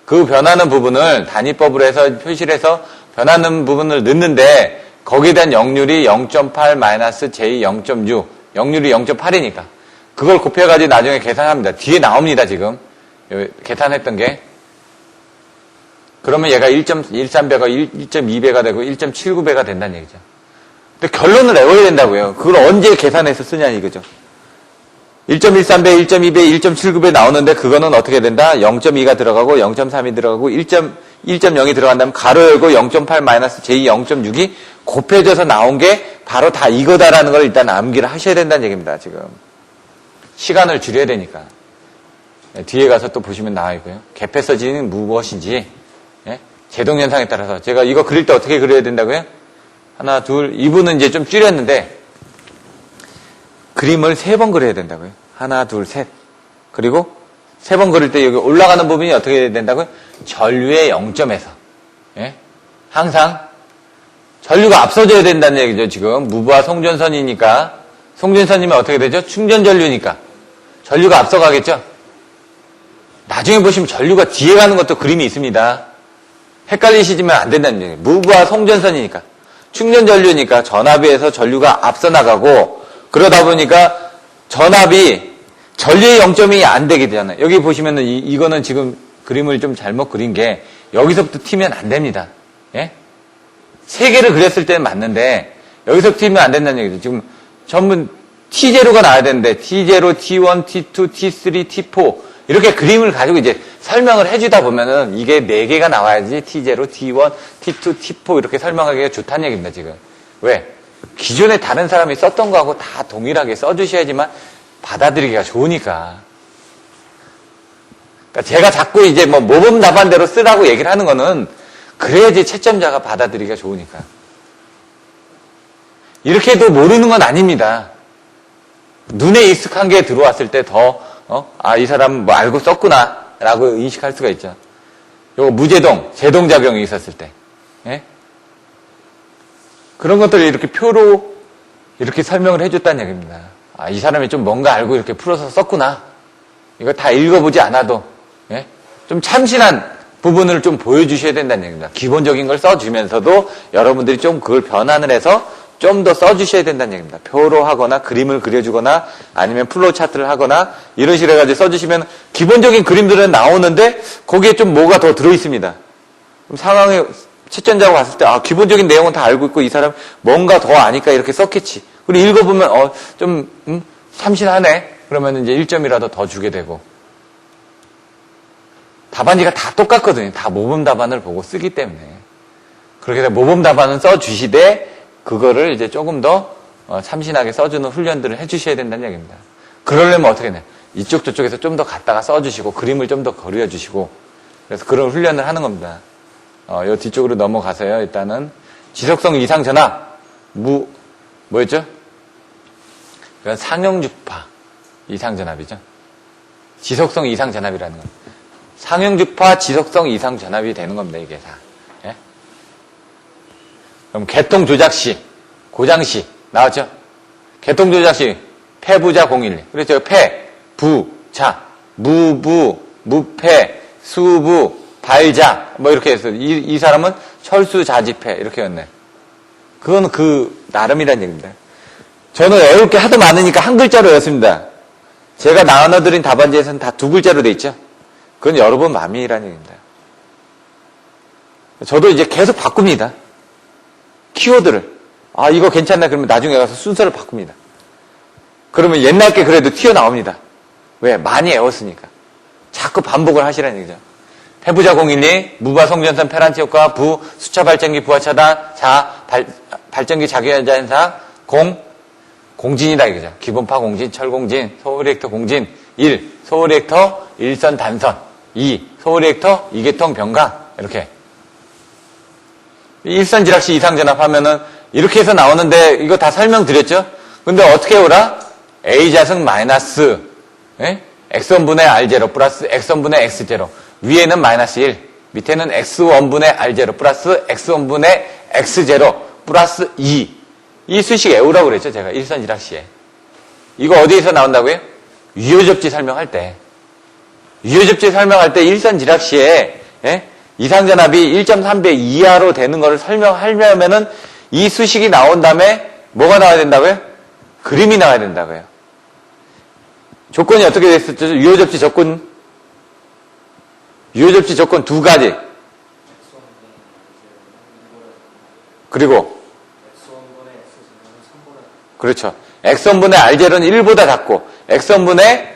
그 변하는 부분을 단위법으로 해서 표시를 해서 변하는 부분을 넣는데 거기에 대한 역률이 0.8-J 0.6 역률이 0.8이니까 그걸 곱해가지고 나중에 계산합니다. 뒤에 나옵니다. 지금 계산했던 게 그러면 얘가 1.13배가 1.2배가 되고 1.79배가 된다는 얘기죠. 근데 결론을 내어야 된다고요. 그걸 언제 계산해서 쓰냐 이거죠. 1.13배, 1.2배, 1.79배 나오는데 그거는 어떻게 된다? 0.2가 들어가고 0.3이 들어가고 1.0이 들어간다면 가로 열고 0.8-J 0.6이 곱해져서 나온 게 바로 다 이거다라는 걸 일단 암기를 하셔야 된다는 얘기입니다. 지금 시간을 줄여야 되니까. 뒤에 가서 또 보시면 나와 있고요. 개폐서지는 무엇인지 제동현상에 따라서 제가 이거 그릴 때 어떻게 그려야 된다고요? 하나, 둘, 이분은 이제 좀 줄였는데 그림을 3번 그려야 된다고요. 하나, 둘, 셋. 그리고 3번 그릴 때 여기 올라가는 부분이 어떻게 된다고요? 전류의 0점에서 항상 전류가 앞서져야 된다는 얘기죠. 지금 무부하 송전선이니까 송전선이면 어떻게 되죠? 충전전류니까 전류가 앞서가겠죠. 나중에 보시면 전류가 뒤에 가는 것도 그림이 있습니다. 헷갈리시지만 안 된다는 얘기예요. 무부하 송전선이니까 충전 전류니까 전압에서 전류가 앞서 나가고 그러다 보니까 전압이 전류의 0점이 안 되게 되잖아요. 여기 보시면은 이거는 지금 그림을 좀 잘못 그린 게 여기서부터 튀면 안 됩니다. 예? 세 개를 그렸을 때는 맞는데 여기서 튀면 안 된다는 얘기죠. 지금 전부 T0가 나와야 되는데 T0, T1, T2, T3, T4 이렇게 그림을 가지고 이제 설명을 해주다 보면은 이게 4개가 나와야지 T0, T1, T2, T4 이렇게 설명하기가 좋다는 얘기입니다, 지금. 왜? 기존에 다른 사람이 썼던 거하고 다 동일하게 써주셔야지만 받아들이기가 좋으니까. 그러니까 제가 자꾸 이제 뭐 모범 답안대로 쓰라고 얘기를 하는 거는 그래야지 채점자가 받아들이기가 좋으니까. 이렇게 해도 모르는 건 아닙니다. 눈에 익숙한 게 들어왔을 때 더, 이 사람 뭐 알고 썼구나, 라고 인식할 수가 있죠. 요거 무제동, 제동작용이 있었을 때. 예? 그런 것들을 이렇게 표로 이렇게 설명을 해줬다는 얘기입니다. 이 사람이 좀 뭔가 알고 이렇게 풀어서 썼구나. 이거 다 읽어보지 않아도, 예? 좀 참신한 부분을 좀 보여주셔야 된다는 얘기입니다. 기본적인 걸 써주면서도 여러분들이 좀 그걸 변환을 해서 좀 더 써주셔야 된다는 얘기입니다. 표로 하거나 그림을 그려주거나 아니면 플로우 차트를 하거나 이런 식으로 해가지고 써주시면 기본적인 그림들은 나오는데 거기에 좀 뭐가 더 들어있습니다. 그럼 상황에 채점자가 봤을 때 기본적인 내용은 다 알고 있고 이 사람 뭔가 더 아니까 이렇게 썼겠지. 그리고 읽어보면 좀 참신하네. 그러면 이제 1점이라도 더 주게 되고. 답안지가 다 똑같거든요. 다 모범 답안을 보고 쓰기 때문에. 그렇게 해서 모범 답안은 써주시되 그거를 이제 조금 더 참신하게 써주는 훈련들을 해주셔야 된다는 얘기입니다. 그러려면 어떻게 해야 돼요? 이쪽 저쪽에서 좀 더 갖다가 써주시고 그림을 좀 더 그려주시고 그래서 그런 훈련을 하는 겁니다. 요 뒤쪽으로 넘어가서요. 일단은 지속성 이상 전압 뭐였죠? 이건 상용주파 이상 전압이죠. 지속성 이상 전압이라는 겁니다. 상용주파 지속성 이상 전압이 되는 겁니다. 이게 다. 예? 그럼 개통 조작 시, 고장 시 나왔죠? 개통 조작 시 폐부자 012. 그렇죠? 폐, 부, 자, 무부, 무폐, 수부, 발자 뭐 이렇게 해서 이 사람은 철수자지폐 이렇게 였네. 그건 그 나름이라는 얘기입니다. 저는 외울 게 하도 많으니까 한 글자로 였습니다. 제가 나눠드린 답안지에서는 다 2글자로 돼 있죠. 그건 여러분 마음이라는 얘기입니다. 저도 이제 계속 바꿉니다. 키워드를. 이거 괜찮나? 그러면 나중에 가서 순서를 바꿉니다. 그러면 옛날 게 그래도 튀어나옵니다. 왜? 많이 외웠으니까. 자꾸 반복을 하시라는 얘기죠. 폐부자 012, 무바 송전선 페란치 효과, 부, 수차 발전기 부하 차단, 자, 발전기 자기연자 현상, 공진이다 이거죠. 기본파 공진, 철공진, 소리액터 공진, 1, 소리액터 일선 단선, 2, 소리액터 이계통 변강, 이렇게. 일선 지락시 이상 전압하면은 이렇게 해서 나오는데 이거 다 설명드렸죠? 근데 어떻게 오라? A자승 마이너스, X1분의 R0 플러스 X1분의 X0. 위에는 마이너스 1, 밑에는 X1분의 R0 플러스 X1분의 X0 플러스 2. 이 수식 외우라고 그랬죠, 제가. 일선 지락시에. 이거 어디에서 나온다고요? 유효접지 설명할 때. 유효접지 설명할 때 일선 지락시에, 이상전압이 1.3배 이하로 되는 거를 설명하려면은 이 수식이 나온 다음에 뭐가 나와야 된다고요? 그림이 나와야 된다고요. 조건이 어떻게 됐었죠? 유효접지 조건. 유효접지 조건 2가지. 그리고 그렇죠. X1분의 R0는 1보다 작고 X1분의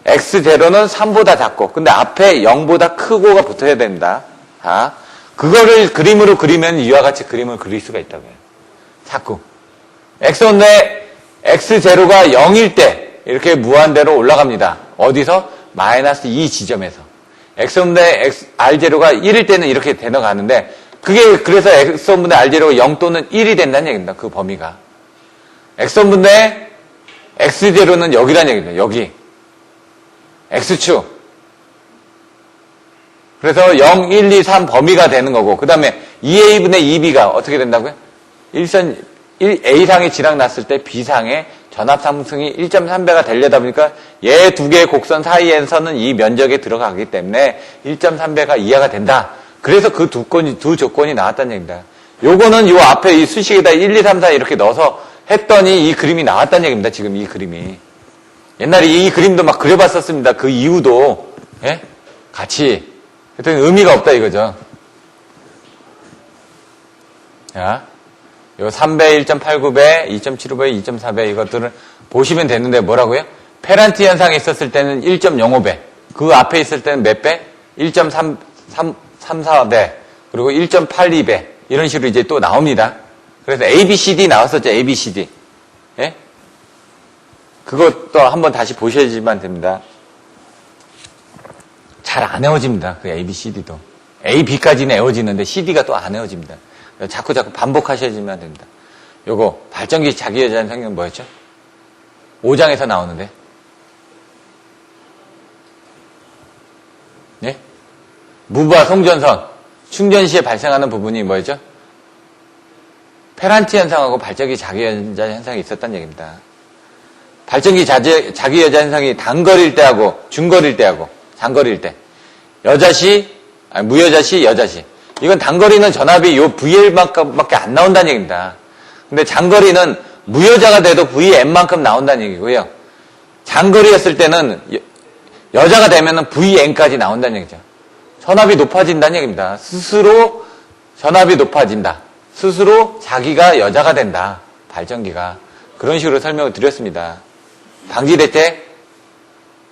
X0는 3보다 작고 근데 앞에 0보다 크고가 붙어야 된다. 그거를 그림으로 그리면 이와 같이 그림을 그릴 수가 있다고요. 자꾸 X1의 X0가 0일 때 이렇게 무한대로 올라갑니다. 어디서? 마이너스 2 지점에서. X1분의 R0가 1일 때는 이렇게 되어가는데 그게 그래서 X1분의 R0가 0 또는 1이 된다는 얘기입니다. 그 범위가. X1분의 X0는 여기라는 얘기입니다. 여기. X축. 그래서 0, 1, 2, 3 범위가 되는 거고 그 다음에 2A분의 2B가 어떻게 된다고요? A상이 지락 났을 때 B상의 전압 상승이 1.3배가 되려다 보니까 얘 두 개의 곡선 사이에서는 이 면적에 들어가기 때문에 1.3배가 이하가 된다. 그래서 그 두 조건이 나왔다는 얘기입니다. 요거는 요 앞에 이 수식에다 1, 2, 3, 4 이렇게 넣어서 했더니 이 그림이 나왔다는 얘기입니다. 지금 이 그림이. 옛날에 이 그림도 막 그려봤었습니다. 그 이유도, 예? 같이. 그랬더니 의미가 없다 이거죠. 자, 요 3배, 1.89배, 2.75배, 2.4배 이것들을 보시면 되는데 뭐라고요? 페란티 현상이 있었을 때는 1.05배. 그 앞에 있을 때는 몇 배? 1.34배. 그리고 1.82배. 이런 식으로 이제 또 나옵니다. 그래서 ABCD 나왔었죠. ABCD. 예? 그것도 한번 다시 보셔야지만 됩니다. 잘 안 헤어집니다. 그 ABCD도. A, B까지는 헤어지는데 CD가 또 안 헤어집니다. 자꾸 반복하셔야지만 됩니다. 요거 발전기 자기여자는 성경 뭐였죠? 5장에서 나오는데. 예? 무브와 송전선 충전 시에 발생하는 부분이 뭐였죠? 페란티 현상하고 발전기 자기여자 현상이 있었다는 얘기입니다. 발전기 자기여자 현상이 단거리일 때하고 중거리일 때하고 장거리일 때 무여자시, 여자시. 이건 단거리는 전압이 요 VL만큼밖에 안 나온다는 얘기입니다. 근데 장거리는 무여자가 돼도 VM만큼 나온다는 얘기고요. 장거리였을 때는 여자가 되면은 VN까지 나온다는 얘기죠. 전압이 높아진다는 얘기입니다. 스스로 전압이 높아진다. 스스로 자기가 여자가 된다. 발전기가. 그런 식으로 설명을 드렸습니다. 방지대책,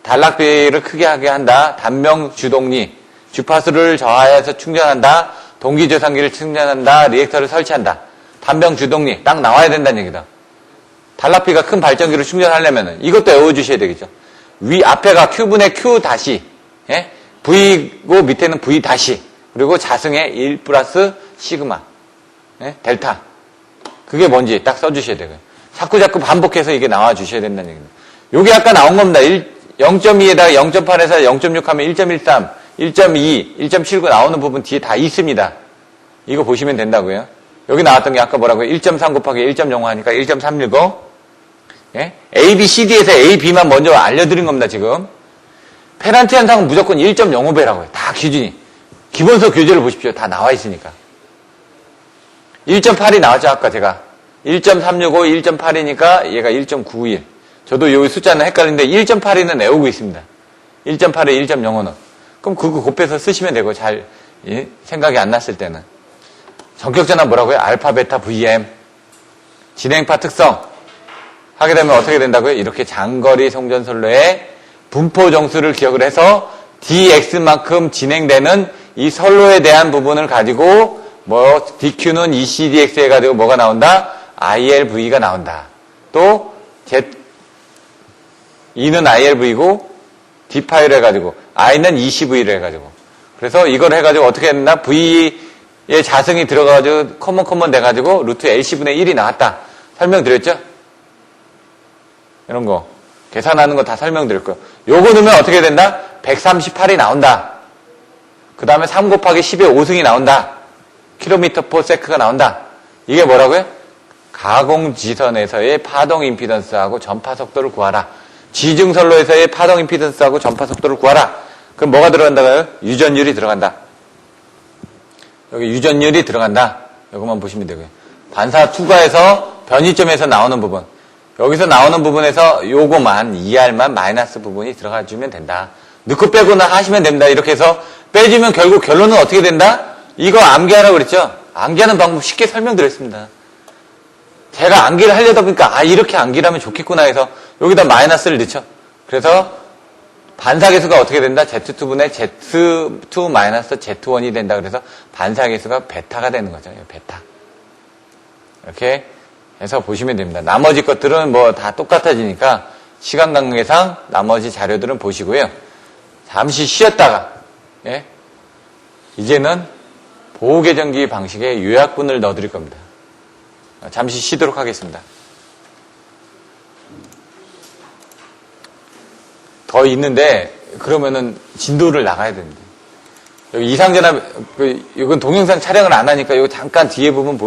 단락비를 크게 하게 한다. 단명 주동리, 주파수를 저하해서 충전한다. 동기조상기를 충전한다. 리액터를 설치한다. 단명 주동리, 딱 나와야 된다는 얘기다. 단락비가 큰 발전기를 충전하려면 이것도 외워주셔야 되겠죠. 앞에가 Q분의 Q 다시, 예? V고 밑에는 V 다시, 그리고 자승의 1 플러스 시그마, 예? 델타. 그게 뭔지 딱 써주셔야 되고요. 자꾸 반복해서 이게 나와주셔야 된다는 얘기입니다. 요게 아까 나온 겁니다. 0.2에다가 0.8에서 0.6 하면 1.13, 1.2, 1.79 나오는 부분 뒤에 다 있습니다. 이거 보시면 된다고요. 여기 나왔던 게 아까 뭐라고요? 1.3 곱하기 1.05 하니까 1.365. 예? A, B, C, D에서 A, B만 먼저 알려드린 겁니다, 지금. 페란티 현상은 무조건 1.05배라고요. 다 기준이. 기본서 교재를 보십시오. 다 나와 있으니까. 1.8이 나왔죠, 아까 제가. 1.365, 1.8이니까 얘가 1.91. 저도 이 숫자는 헷갈리는데 1.82는 외우고 있습니다. 1.8에 1.05는. 그럼 그거 곱해서 쓰시면 되고, 잘 생각이 안 났을 때는. 전격전압 뭐라고요? 알파, 베타, VM. 진행파 특성. 하게 되면 어떻게 된다고요? 이렇게 장거리 송전선로의 분포 정수를 기억을 해서 dx만큼 진행되는 이 선로에 대한 부분을 가지고 dq는 ECDX 해가지고 뭐가 나온다? ILV가 나온다. 또 E는 ILV고 D 파일 해가지고 I는 ECV를 해가지고 그래서 이걸 해가지고 어떻게 했나? V의 자승이 들어가가지고 커먼 돼가지고 루트 LC분의 1이 나왔다. 설명드렸죠? 이런 거 계산하는 거 다 설명드릴 거예요. 요거 넣으면 어떻게 된다? 138이 나온다. 그 다음에 3 곱하기 10의 5승이 나온다. 킬로미터 포 세크가 나온다. 이게 뭐라고요? 가공지선에서의 파동 임피던스하고 전파 속도를 구하라. 지중선로에서의 파동 임피던스하고 전파 속도를 구하라. 그럼 뭐가 들어간다고요? 유전율이 들어간다. 여기 유전율이 들어간다. 이것만 보시면 되고요. 반사 투과에서 변이점에서 나오는 부분. 여기서 나오는 부분에서 요거만, ER만 마이너스 부분이 들어가주면 된다. 넣고 빼고는 하시면 됩니다. 이렇게 해서 빼주면 결국 결론은 어떻게 된다? 이거 암기하라고 그랬죠? 암기하는 방법 쉽게 설명드렸습니다. 제가 암기를 하려다 보니까 이렇게 암기를 하면 좋겠구나 해서 여기다 마이너스를 넣죠. 그래서 반사계수가 어떻게 된다? Z2분의 Z2 마이너스 Z1이 된다. 그래서 반사계수가 베타가 되는 거죠. 베타. 이렇게 해서 보시면 됩니다. 나머지 것들은 뭐 다 똑같아지니까 시간 관계상 나머지 자료들은 보시고요. 잠시 쉬었다가 이제는 보호계정기 방식의 요약분을 넣어드릴 겁니다. 잠시 쉬도록 하겠습니다. 더 있는데 그러면은 진도를 나가야 됩니다. 여기 이상전압 이건 동영상 촬영을 안 하니까 이거 잠깐 뒤에 부분